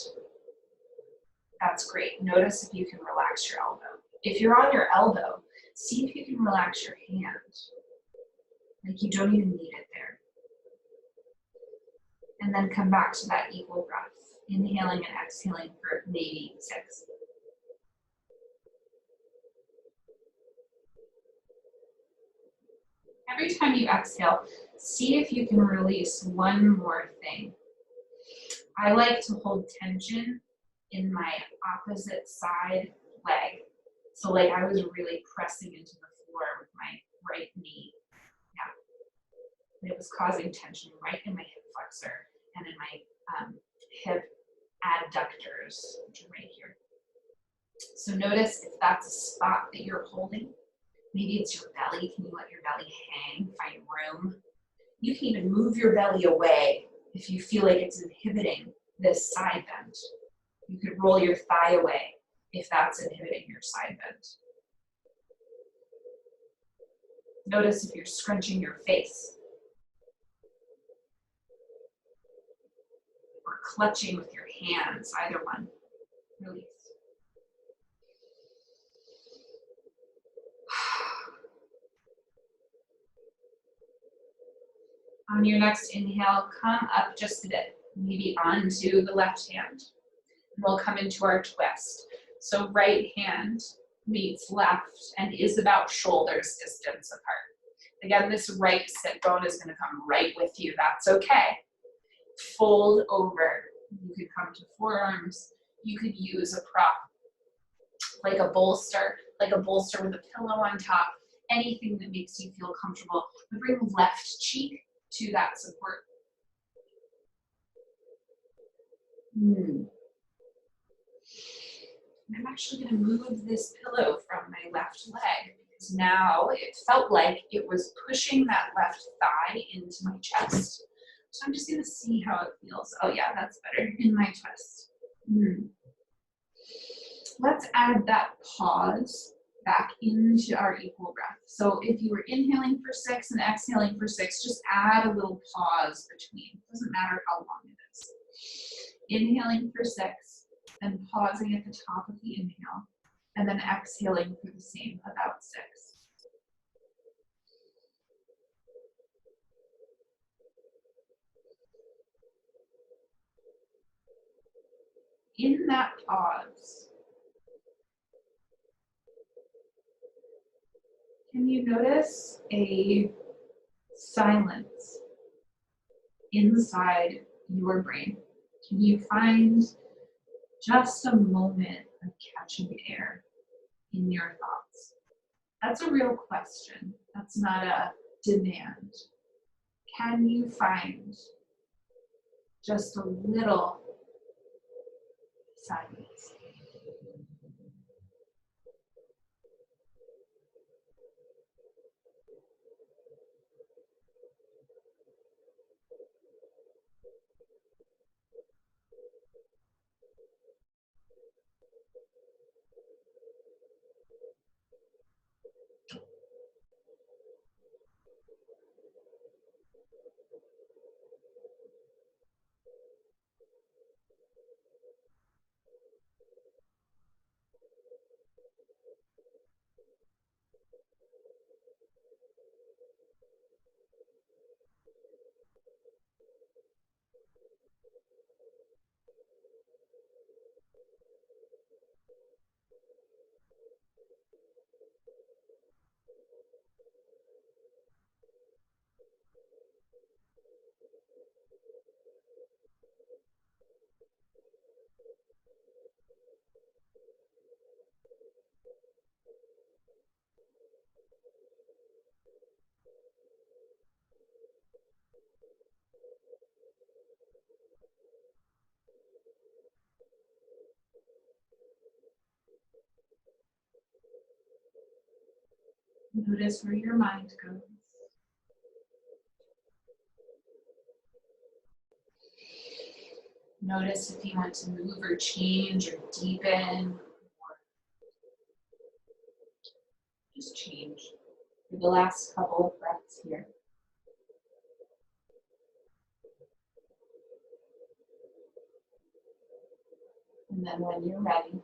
that's great. Notice if you can relax your elbow. If you're on your elbow, see if you can relax your hand. Like you don't even need it there. And then come back to that equal breath. Inhaling and exhaling for maybe 6. Every time you exhale, see if you can release one more thing. I like to hold tension in my opposite side leg. So like I was really pressing into the floor with my right knee. Yeah. And it was causing tension right in my hip flexor and in my hip adductors, which are right here. So notice if that's a spot that you're holding, Maybe it's your belly. Can you let your belly hang, find room? You can even move your belly away if you feel like it's inhibiting this side bend. You could roll your thigh away if that's inhibiting your side bend. Notice if you're scrunching your face or clutching with your hands, either one. Release. On your next inhale, come up just a bit, maybe onto the left hand. We'll come into our twist. So right hand meets left and is about shoulders distance apart. Again, this right sit bone is going to come right with you. That's okay. Fold over. You could come to forearms. You could use a prop like a bolster with a pillow on top. Anything that makes you feel comfortable. And bring left cheek to that support. I'm actually going to move this pillow from my left leg because now it felt like it was pushing that left thigh into my chest. So I'm just going to see how it feels. Oh yeah, that's better in my twist. Let's add that pause back into our equal breath. So if you were inhaling for 6 and exhaling for 6, just add a little pause between. It doesn't matter how long it is. Inhaling for 6 and pausing at the top of the inhale, and then exhaling for the same, about 6. In that pause, can you notice a silence inside your brain? Can you find just a moment of catching air in your thoughts? That's a real question. That's not a demand. Can you find just a little silence? Notice where your mind goes. Notice if you want to move or change or deepen, or just change for the last couple of breaths here. And then when you're ready,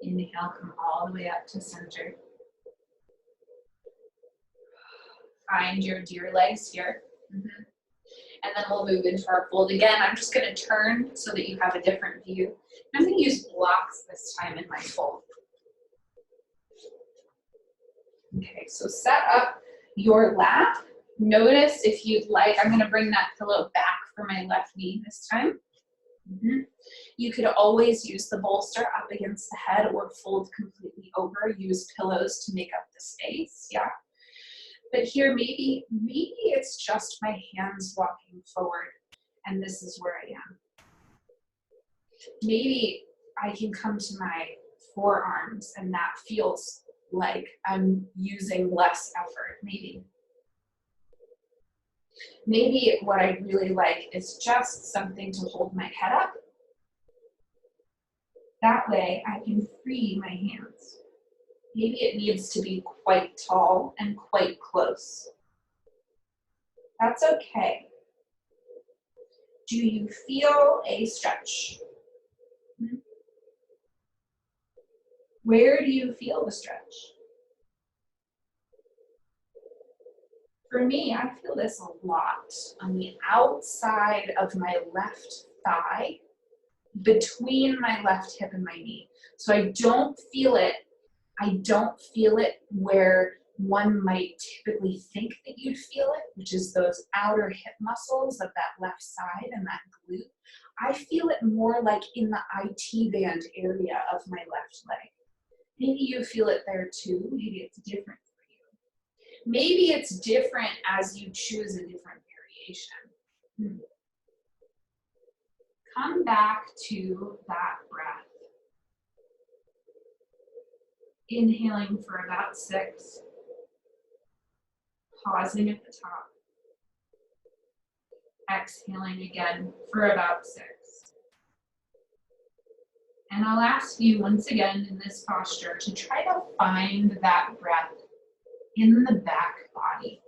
inhale, come all the way up to center. Find your deer legs here. And then we'll move into our fold again. I'm just going to turn so that you have a different view. I'm going to use blocks this time in my fold. Okay, so set up your lap. Notice if you'd like, I'm going to bring that pillow back for my left knee this time. You could always use the bolster up against the head or fold completely over. Use pillows to make up the space, yeah. But here, maybe it's just my hands walking forward, and this is where I am. Maybe I can come to my forearms, and that feels like I'm using less effort, maybe. Maybe what I really like is just something to hold my head up. That way I can free my hands. Maybe it needs to be quite tall and quite close. That's okay. Do you feel a stretch? Where do you feel the stretch? For me, I feel this a lot on the outside of my left thigh, between my left hip and my knee. So I don't feel it where one might typically think that you'd feel it, which is those outer hip muscles of that left side and that glute. I feel it more like in the IT band area of my left leg. Maybe you feel it there too. Maybe it's different for you. Maybe it's different as you choose a different variation. Come back to that breath. Inhaling for about 6. Pausing at the top. Exhaling again for about 6. And I'll ask you once again in this posture to try to find that breath in the back body.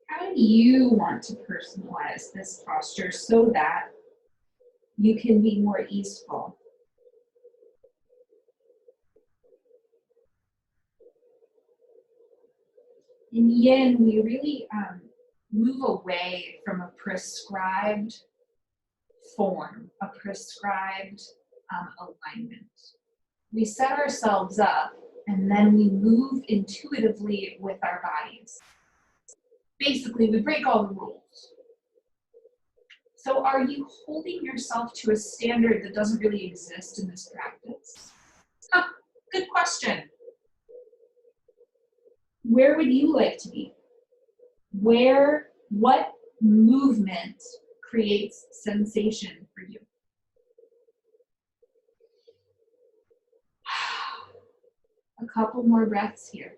How do you want to personalize this posture so that you can be more easeful? In yin, we really move away from a prescribed form, a prescribed alignment. We set ourselves up and then we move intuitively with our bodies. Basically, we break all the rules. So are you holding yourself to a standard that doesn't really exist in this practice? Good question. Where would you like to be? What movement creates sensation for you? A couple more breaths here.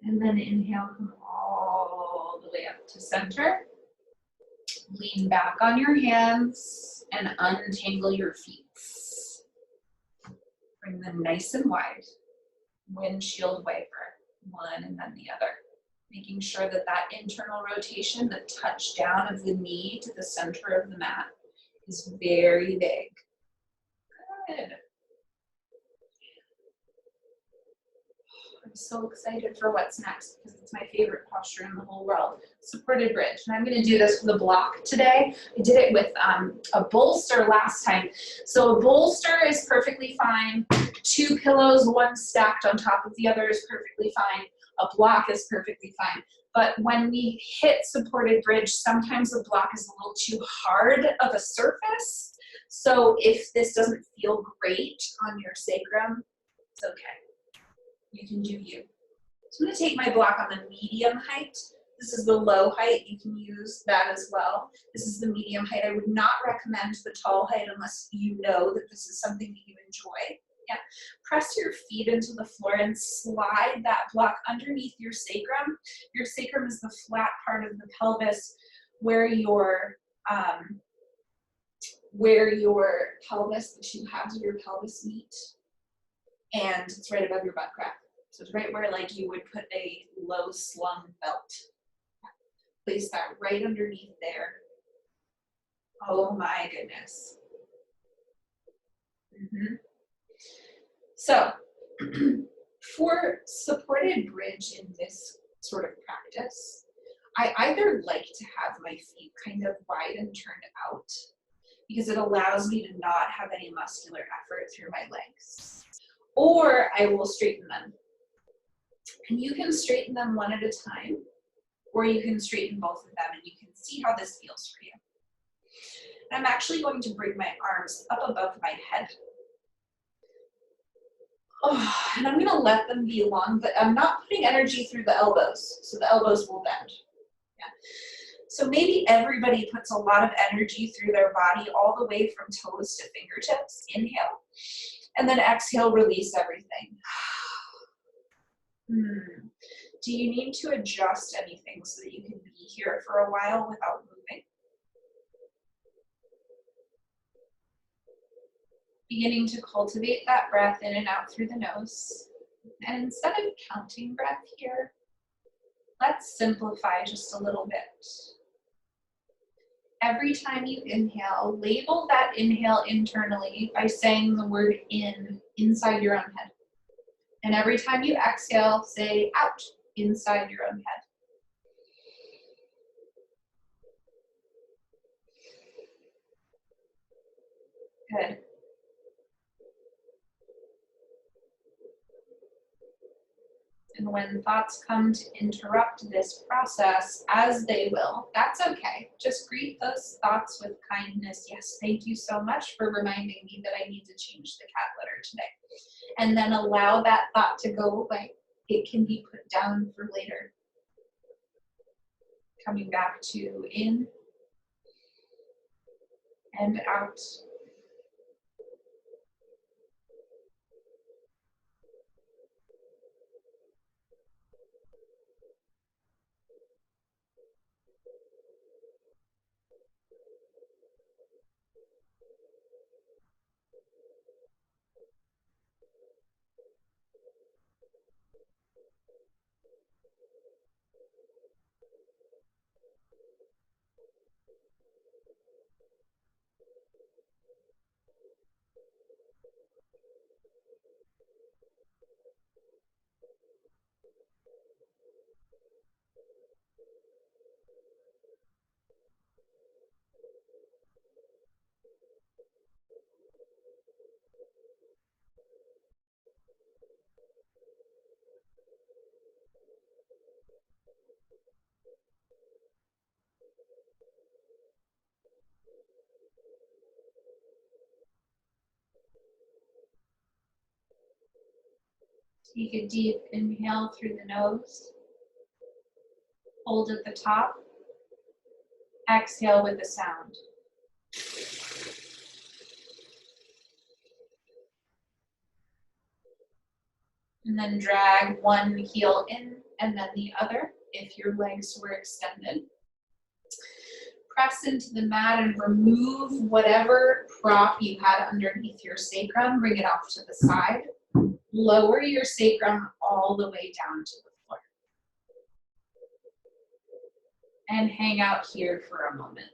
And then inhale, come all the way up to center. Lean back on your hands and untangle your feet. Bring them nice and wide. Windshield wiper, one and then the other. Making sure that that internal rotation, the touch down of the knee to the center of the mat is very big. Good. I'm so excited for what's next because it's my favorite posture in the whole world. Supported bridge. And I'm going to do this with a block today. I did it with a bolster last time. So a bolster is perfectly fine. 2 pillows, one stacked on top of the other is perfectly fine. A block is perfectly fine. But when we hit supported bridge, sometimes the block is a little too hard of a surface. So if this doesn't feel great on your sacrum, it's okay. You can do you. So I'm going to take my block on the medium height. This is the low height. You can use that as well. This is the medium height. I would not recommend the tall height unless you know that this is something that you enjoy. Yeah. Press your feet into the floor and slide that block underneath your sacrum. Your sacrum is the flat part of the pelvis where your pelvis, the 2 halves of your pelvis meet. And it's right above your butt crack. So it's right where like you would put a low slung belt. Place that right underneath there. Oh my goodness. So for supported bridge in this sort of practice, I either like to have my feet kind of wide and turned out because it allows me to not have any muscular effort through my legs. Or I will straighten them. And you can straighten them one at a time, or you can straighten both of them and you can see how this feels for you. And I'm actually going to bring my arms up above my head. Oh, and I'm gonna let them be long, but I'm not putting energy through the elbows, so the elbows will bend. Yeah. So maybe everybody puts a lot of energy through their body all the way from toes to fingertips. Inhale, and then exhale, release everything. Do you need to adjust anything so that you can be here for a while without moving? Beginning to cultivate that breath in and out through the nose. And instead of counting breath here, let's simplify just a little bit. Every time you inhale, label that inhale internally by saying the word in inside your own head. And every time you exhale, say out inside your own head. Good. And when thoughts come to interrupt this process, as they will, that's okay. Just greet those thoughts with kindness. Yes, thank you so much for reminding me that I need to change the cat litter today. And then allow that thought to go away. It can be put down for later. Coming back to in and out. Take a deep inhale through the nose. Hold at the top. Exhale with a sound. And then drag one heel in and then the other if your legs were extended. Press into the mat and remove whatever prop you had underneath your sacrum. Bring it off to the side. Lower your sacrum all the way down to the floor. And hang out here for a moment.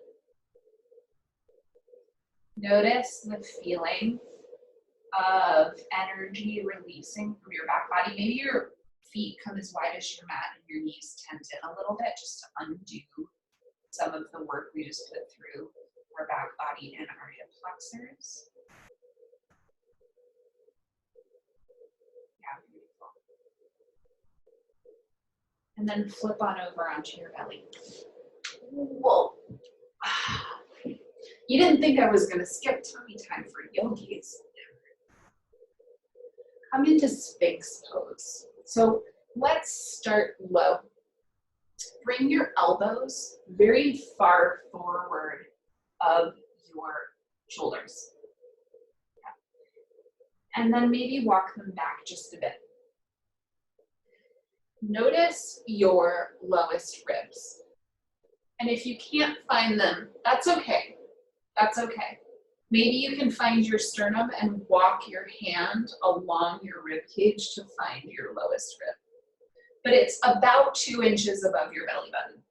Notice the feeling of energy releasing from your back body. Maybe your feet come as wide as your mat and your knees tent in a little bit just to undo some of the work we just put through our back body and our hip flexors. Yeah, beautiful. And then flip on over onto your belly. Whoa. You didn't think I was going to skip tummy time for yogis. Come into Sphinx pose. So let's start low. Bring your elbows very far forward of your shoulders. And then maybe walk them back just a bit. Notice your lowest ribs. And if you can't find them, that's okay. That's okay. Maybe you can find your sternum and walk your hand along your rib cage to find your lowest rib. But it's about 2 inches above your belly button.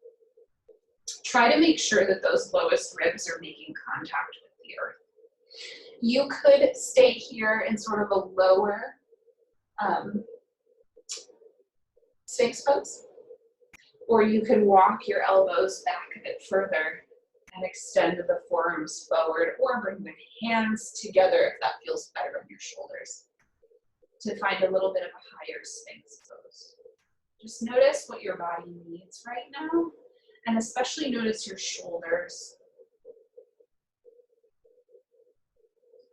Try to make sure that those lowest ribs are making contact with the earth. You could stay here in sort of a lower Sphinx pose, or you could walk your elbows back a bit further and extend the forearms forward, or bring the hands together if that feels better on your shoulders, to find a little bit of a higher Sphinx pose. Just notice what your body needs right now, and especially notice your shoulders.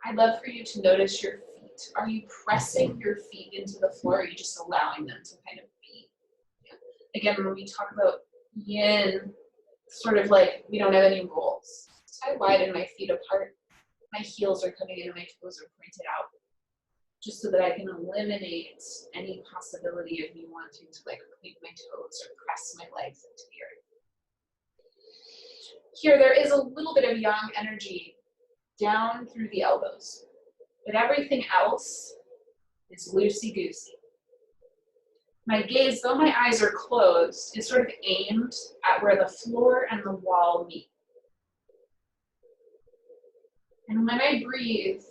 I'd love for you to notice your feet. Are you pressing your feet into the floor, or are you just allowing them to kind of be? Again, when we talk about yin, sort of like we don't have any rules. So I widen my feet apart. My heels are coming in and my toes are pointed out, just so that I can eliminate any possibility of me wanting to like point my toes or press my legs into the earth. Here, there is a little bit of yang energy down through the elbows, but everything else is loosey-goosey. My gaze, though my eyes are closed, is sort of aimed at where the floor and the wall meet. And when I breathe,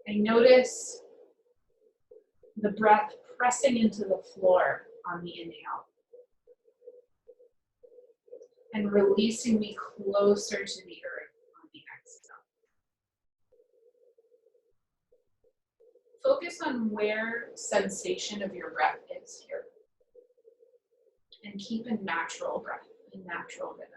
I notice the breath pressing into the floor on the inhale and releasing me closer to the earth on the exhale. Focus on where sensation of your breath is here. And keep a natural breath, a natural rhythm.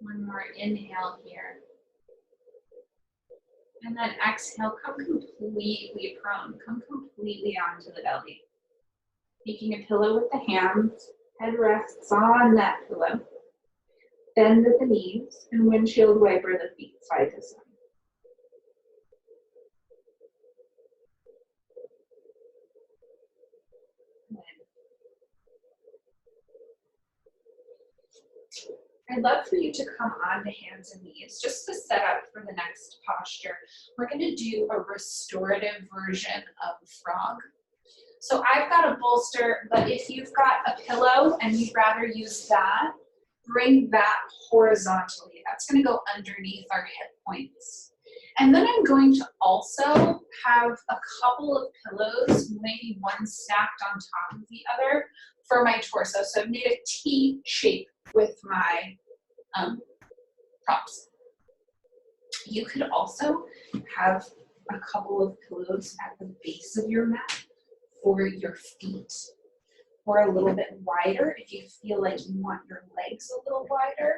One more inhale here. And then exhale, come completely prone. Come completely onto the belly. Making a pillow with the hands. Head rests on that pillow. Bend at the knees and windshield wiper the feet side to side. I'd love for you to come onto hands and knees just to set up for the next posture. We're going to do a restorative version of the frog. So I've got a bolster, but if you've got a pillow and you'd rather use that, bring that horizontally. That's going to go underneath our hip points. And then I'm going to also have a couple of pillows, maybe one stacked on top of the other, for my torso. So I've made a T shape with my props. You could also have a couple of pillows at the base of your mat for your feet, or a little bit wider if you feel like you want your legs a little wider.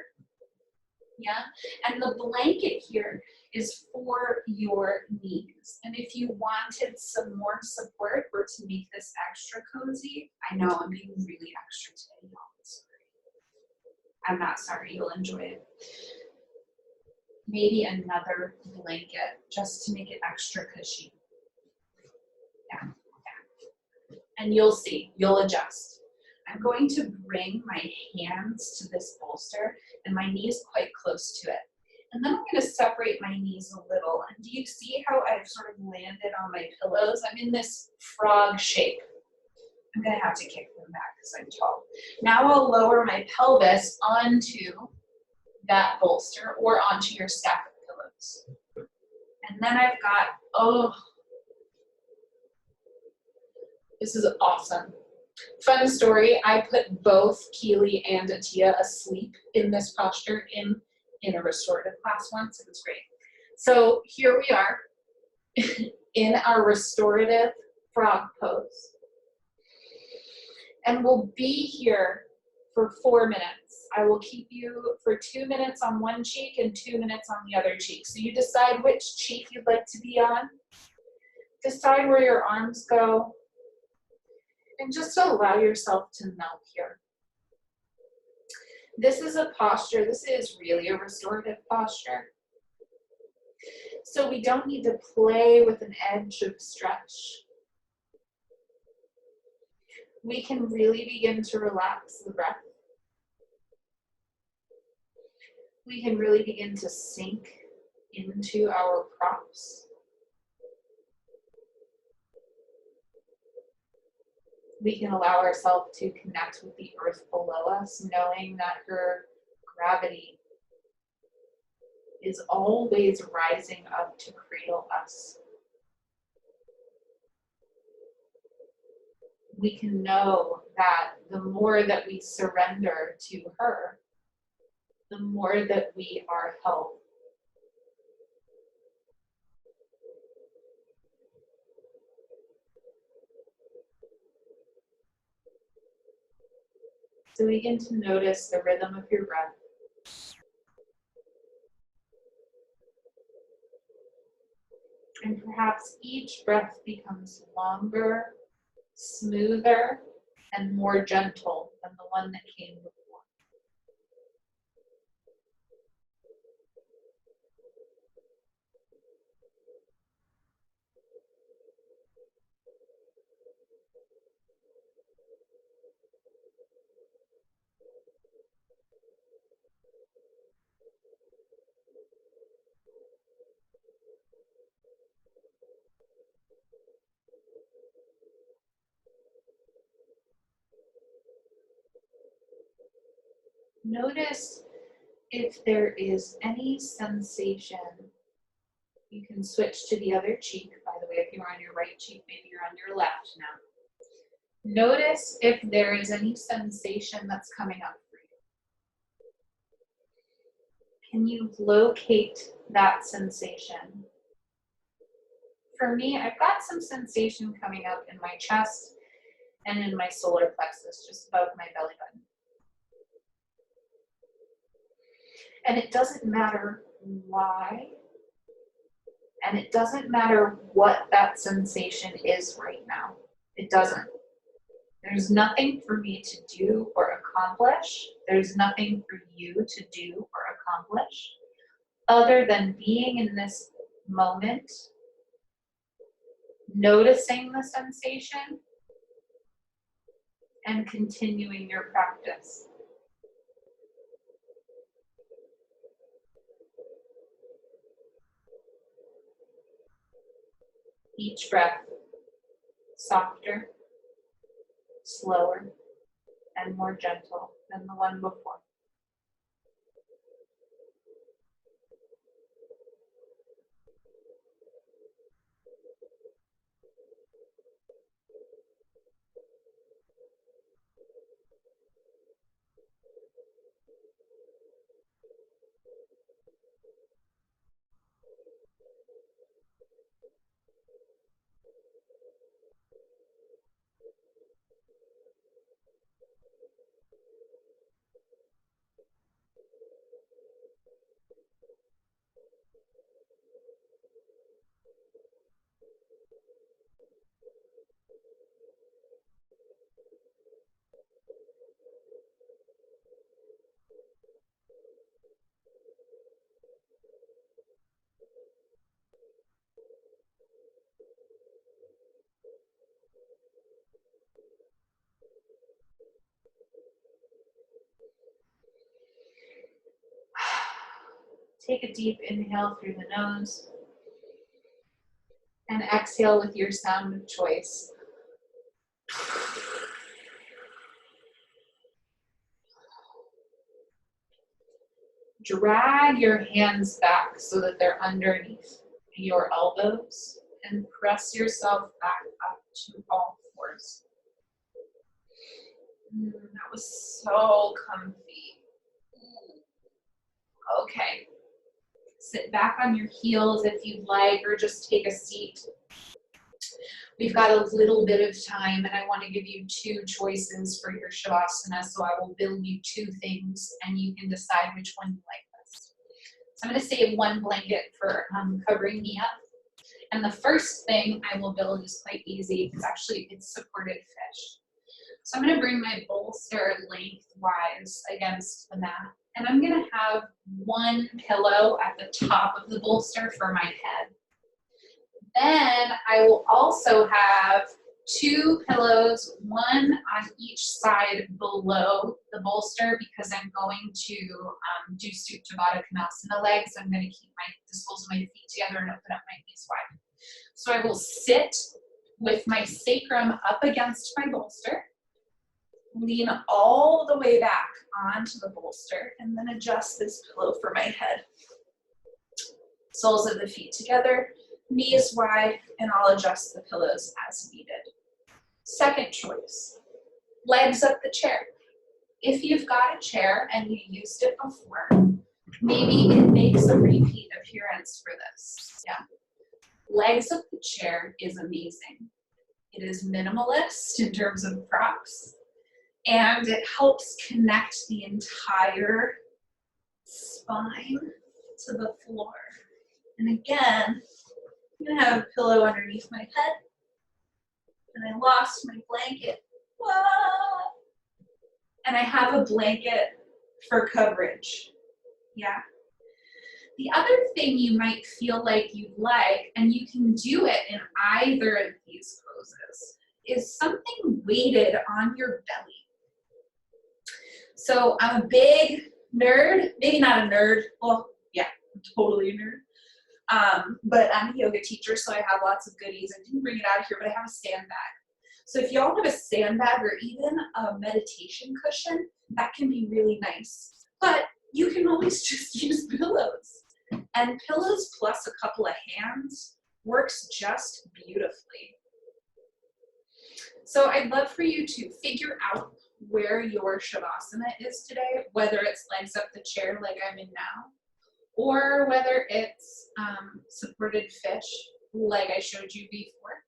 Yeah, and the blanket here is for your knees. And if you wanted some more support or to make this extra cozy, I know I'm being really extra today, y'all. I'm not sorry, you'll enjoy it. Maybe another blanket just to make it extra cushy. Yeah. And you'll see, you'll adjust. I'm going to bring my hands to this bolster and my knees quite close to it. And then I'm going to separate my knees a little. And do you see how I've sort of landed on my pillows? I'm in this frog shape. I'm going to have to kick them back because I'm tall. Now I'll lower my pelvis onto that bolster or onto your stack of pillows. And then I've got, oh, this is awesome. Fun story, I put both Keely and Atia asleep in this posture in a restorative class once. It was great. So here we are in our restorative frog pose. And we'll be here for 4 minutes. I will keep you for 2 minutes on one cheek and 2 minutes on the other cheek. So you decide which cheek you'd like to be on. Decide where your arms go. And just allow yourself to melt here. This is a posture, this is really a restorative posture. So we don't need to play with an edge of stretch. We can really begin to relax the breath. We can really begin to sink into our props. We can allow ourselves to connect with the earth below us, knowing that her gravity is always rising up to cradle us. We can know that the more that we surrender to her, the more that we are held. So begin to notice the rhythm of your breath. And perhaps each breath becomes longer, smoother, and more gentle than the one that came before. Notice if there is any sensation. You can switch to the other cheek. By the way, if you're on your right cheek, maybe you're on your left now. Notice if there is any sensation that's coming up for you. Can you locate that sensation? For me, I've got some sensation coming up in my chest and in my solar plexus, just above my belly button. And it doesn't matter why, and it doesn't matter what that sensation is right now. It doesn't. There's nothing for me to do or accomplish. There's nothing for you to do or accomplish other than being in this moment, noticing the sensation, and continuing your practice. Each breath softer, slower, and more gentle than the one before. Take a deep inhale through the nose and exhale with your sound of choice. Drag your hands back so that they're underneath your elbows and press yourself back up to all fours. That was so comfy. Okay. Sit back on your heels if you'd like, or just take a seat. We've got a little bit of time, and I want to give you two choices for your Shavasana, so I will build you two things, and you can decide which one you like best. So I'm going to save one blanket for covering me up. And the first thing I will build is quite easy. It's supported fish. So I'm going to bring my bolster lengthwise against the mat. And I'm going to have one pillow at the top of the bolster for my head. Then I will also have 2 pillows, one on each side below the bolster, because I'm going to do Supta Baddha Konasana legs. I'm going to keep the soles of my feet together and open up my knees wide. So I will sit with my sacrum up against my bolster, lean all the way back onto the bolster, and then adjust this pillow for my head. Soles of the feet together, knees wide, and I'll adjust the pillows as needed. Second choice, legs up the chair. If you've got a chair and you used it before, maybe it makes a repeat appearance for this. Yeah. Legs up the chair is amazing. It is minimalist in terms of props, and it helps connect the entire spine to the floor. And again, I'm gonna have a pillow underneath my head, and I lost my blanket. Whoa. And I have a blanket for coverage. Yeah. The other thing you might feel like you'd like, and you can do it in either of these poses, is something weighted on your belly. So I'm a big nerd, maybe not a nerd, well, yeah, I'm totally a nerd. But I'm a yoga teacher, so I have lots of goodies. I didn't bring it out here, but I have a sandbag. So if y'all have a sandbag or even a meditation cushion, that can be really nice. But you can always just use pillows. And pillows plus a couple of hands works just beautifully. So I'd love for you to figure out where your Shavasana is today, whether it's legs up the chair like I'm in now, or whether it's supported fish like I showed you before.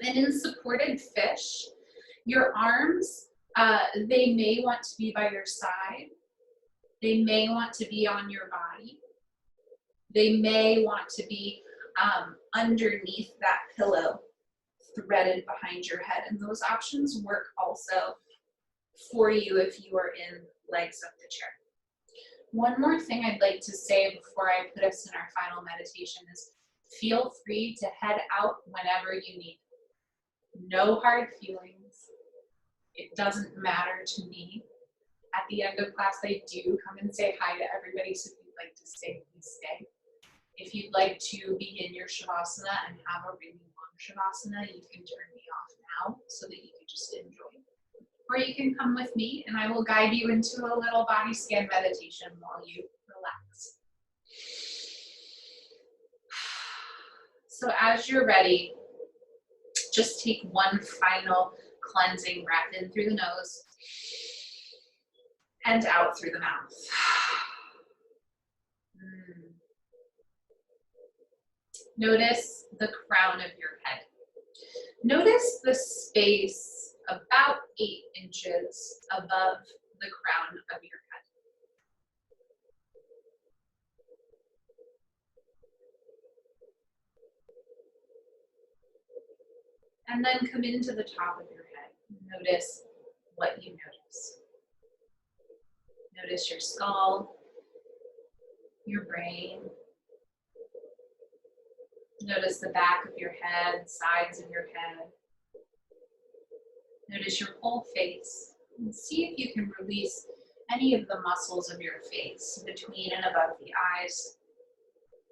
And in supported fish, your arms, they may want to be by your side. They may want to be on your body. They may want to be underneath that pillow, threaded behind your head. And those options work also for you if you are in legs up the chair. One more thing I'd like to say before I put us in our final meditation is feel free to head out whenever you need. No hard feelings. It doesn't matter to me. At the end of class, I do come and say hi to everybody, so if you'd like to stay, please stay. If you'd like to begin your Shavasana and have a really long Shavasana, you can turn me off now so that you can just enjoy. Or you can come with me and I will guide you into a little body scan meditation while you relax. So as you're ready, just take one final cleansing breath in through the nose and out through the mouth. Notice the crown of your head. Notice the space about 8 inches above the crown of your head. And then come into the top of your head. Notice what you notice. Notice your skull, your brain. Notice the back of your head, sides of your head. Notice your whole face. And see if you can release any of the muscles of your face between and above the eyes,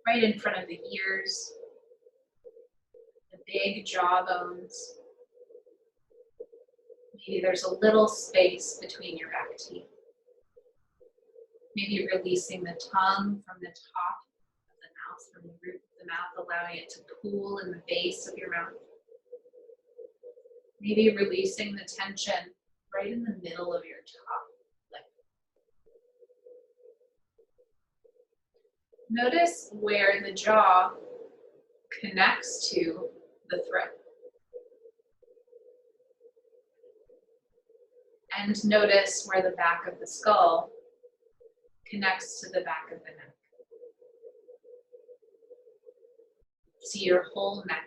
right in front of the ears, the big jaw bones. Maybe there's a little space between your back teeth. Maybe releasing the tongue from the top of the mouth, from the roof of the mouth, allowing it to pool in the base of your mouth. Maybe releasing the tension right in the middle of your top lip. Notice where the jaw connects to the throat. And notice where the back of the skull connects to the back of the neck. See your whole neck.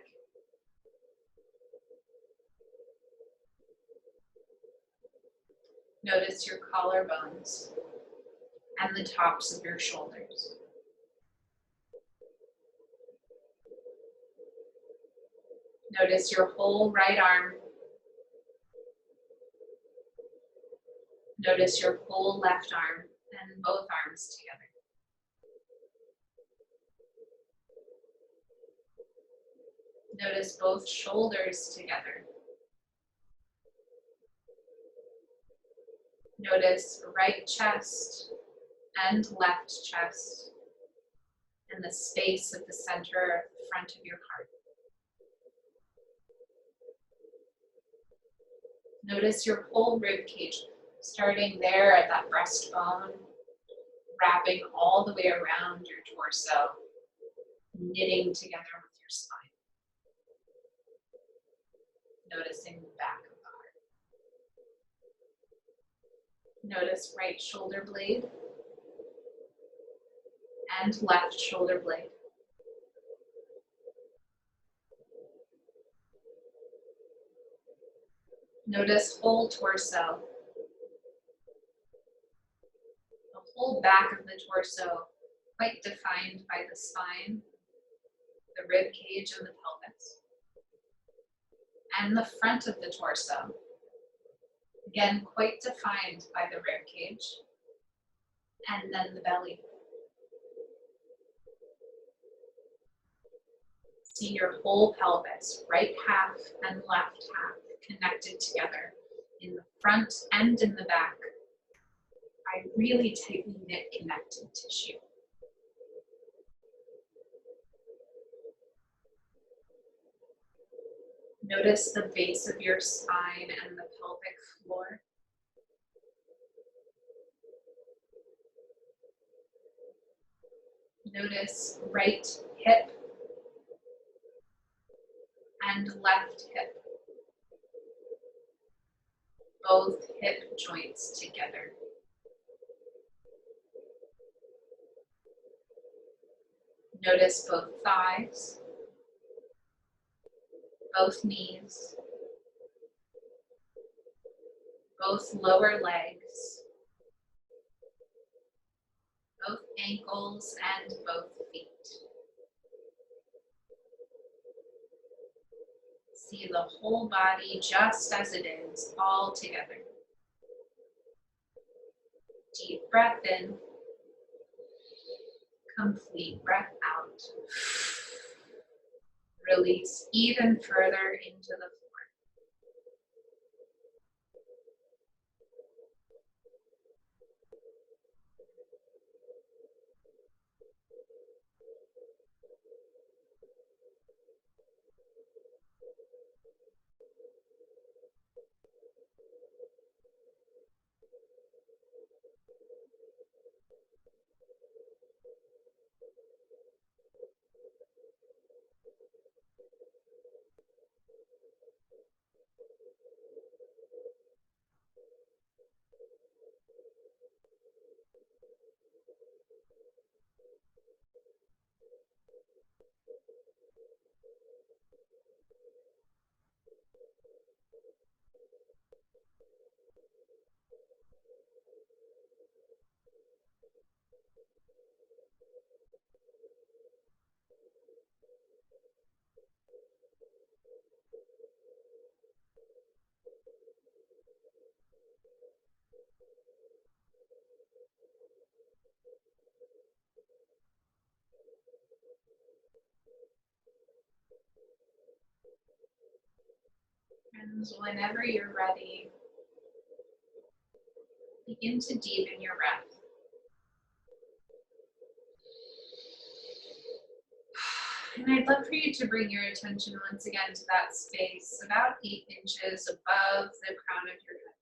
Notice your collarbones and the tops of your shoulders. Notice your whole right arm. Notice your whole left arm and both arms together. Notice both shoulders together. Notice right chest and left chest and the space at the center of the front of your heart. Notice your whole rib cage, starting there at that breastbone, wrapping all the way around your torso, knitting together with your spine. Noticing the back of the heart. Notice right shoulder blade and left shoulder blade. Notice whole torso. The whole back of the torso, quite defined by the spine, the rib cage and the pelvis. And the front of the torso, again, quite defined by the rib cage, and then the belly. See your whole pelvis, right half and left half, connected together in the front and in the back by really tightly knit connected tissue. Notice the base of your spine and the pelvic floor. Notice right hip and left hip. Both hip joints together. Notice both thighs, both knees, both lower legs, both ankles and both feet. See the whole body just as it is, all together. Deep breath in, complete breath out. Release even further into the floor. And whenever you're ready, begin to deepen your breath. And I'd love for you to bring your attention once again to that space about 8 inches above the crown of your head.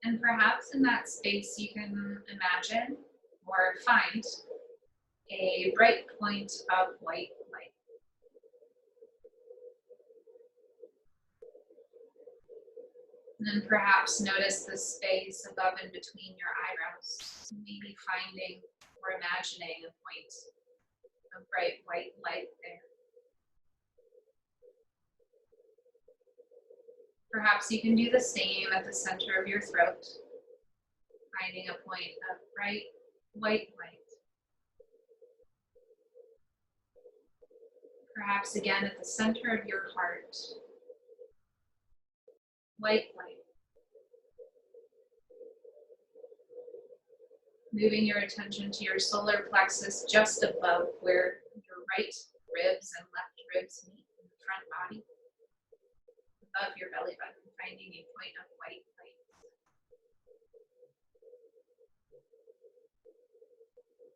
And perhaps in that space you can imagine or find a bright point of white light. And then perhaps notice the space above and between your eyebrows, maybe finding or imagining a point of bright white light there. Perhaps you can do the same at the center of your throat, finding a point of bright white light. Perhaps again at the center of your heart, white light. Moving your attention to your solar plexus just above where your right ribs and left ribs meet in the front body. Above your belly button, finding a point of white light.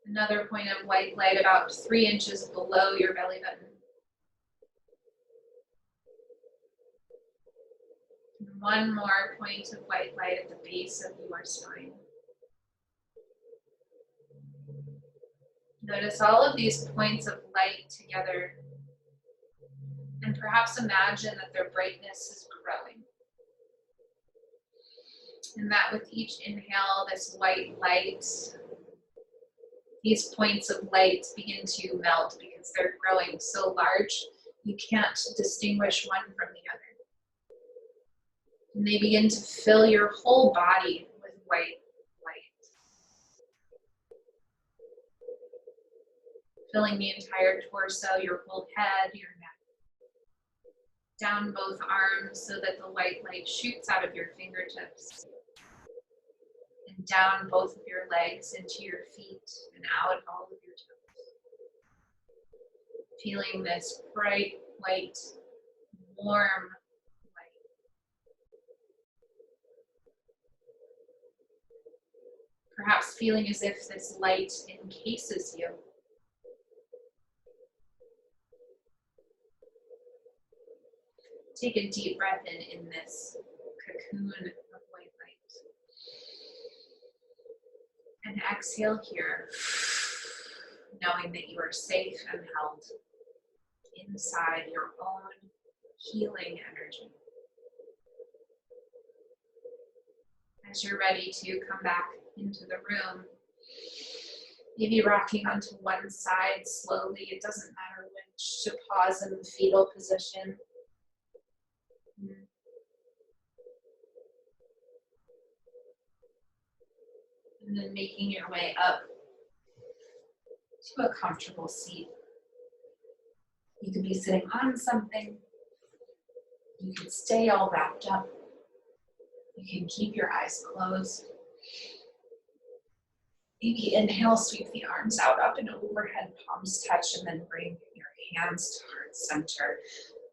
Another point of white light about 3 inches below your belly button. And one more point of white light at the base of your spine. Notice all of these points of light together, and perhaps imagine that their brightness is growing. And that with each inhale, this white light, these points of light begin to melt because they're growing so large, you can't distinguish one from the other. And they begin to fill your whole body with white light. Filling the entire torso, your whole head, your neck. Down both arms so that the white light shoots out of your fingertips. And down both of your legs into your feet and out all of your toes. Feeling this bright, white, warm light. Perhaps feeling as if this light encases you. Take a deep breath in this cocoon of white light. And exhale here, knowing that you are safe and held inside your own healing energy. As you're ready to come back into the room, maybe rocking onto one side slowly, it doesn't matter which, to pause in the fetal position. And then making your way up to a comfortable seat. You could be sitting on something. You could stay all wrapped up. You can keep your eyes closed. Maybe inhale, sweep the arms out up and overhead, palms touch, and then bring your hands to heart center,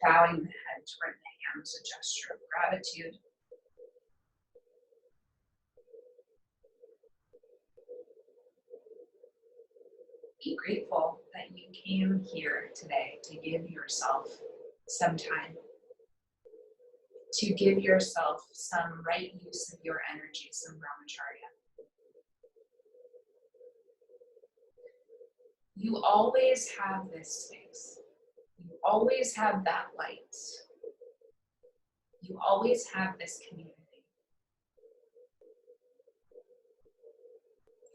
bowing the head toward the hands, a gesture of gratitude. Be grateful that you came here today to give yourself some time, to give yourself some right use of your energy, some Brahmacharya. You always have this space. You always have that light. You always have this community.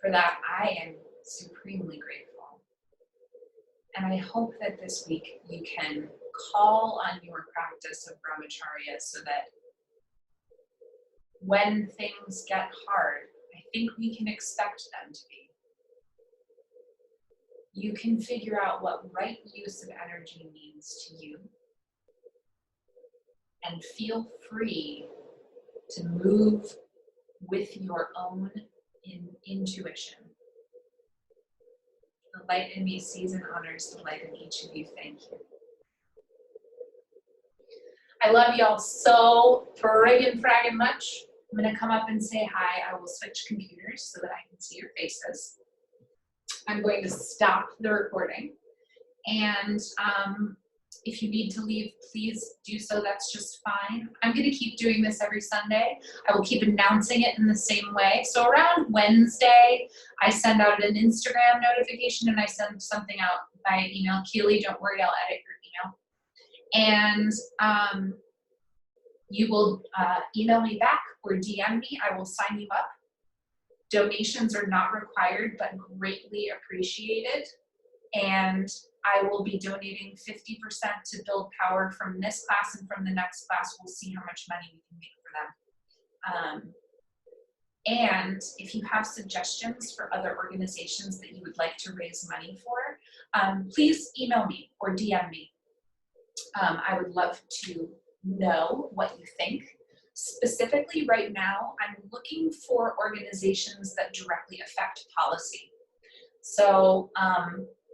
For that, I am supremely grateful. And I hope that this week you can call on your practice of Brahmacharya so that when things get hard, I think we can expect them to be. You can figure out what right use of energy means to you and feel free to move with your own intuition. The light in me sees and honors the light in each of you. Thank you. I love y'all so friggin' fraggin' much. I'm gonna come up and say hi. I will switch computers so that I can see your faces. I'm going to stop the recording. And if you need to leave, please do so. That's just fine. I'm going to keep doing this every Sunday. I will keep announcing it in the same way. So around Wednesday, I send out an Instagram notification and I send something out by email. Keely, don't worry, I'll edit your email. And you will email me back or DM me. I will sign you up. Donations are not required, but greatly appreciated. And I will be donating 50% to build power from this class and from the next class. We'll see how much money we can make for them. And if you have suggestions for other organizations that you would like to raise money for, please email me or DM me. I would love to know what you think. Specifically right now, I'm looking for organizations that directly affect policy. So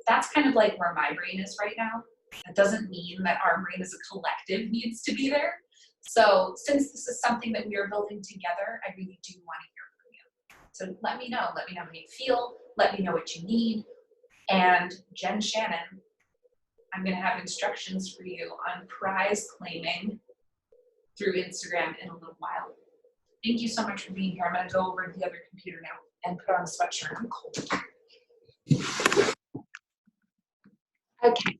that's kind of like where my brain is right now. That doesn't mean that our brain as a collective needs to be there. So since this is something that we are building together, I really do want to hear from you. So let me know how you feel, let me know what you need. And Jen Shannon, I'm gonna have instructions for you on prize claiming through Instagram in a little while. Thank you so much for being here. I'm gonna go over to the other computer now and put on a sweatshirt. I'm cold. Okay,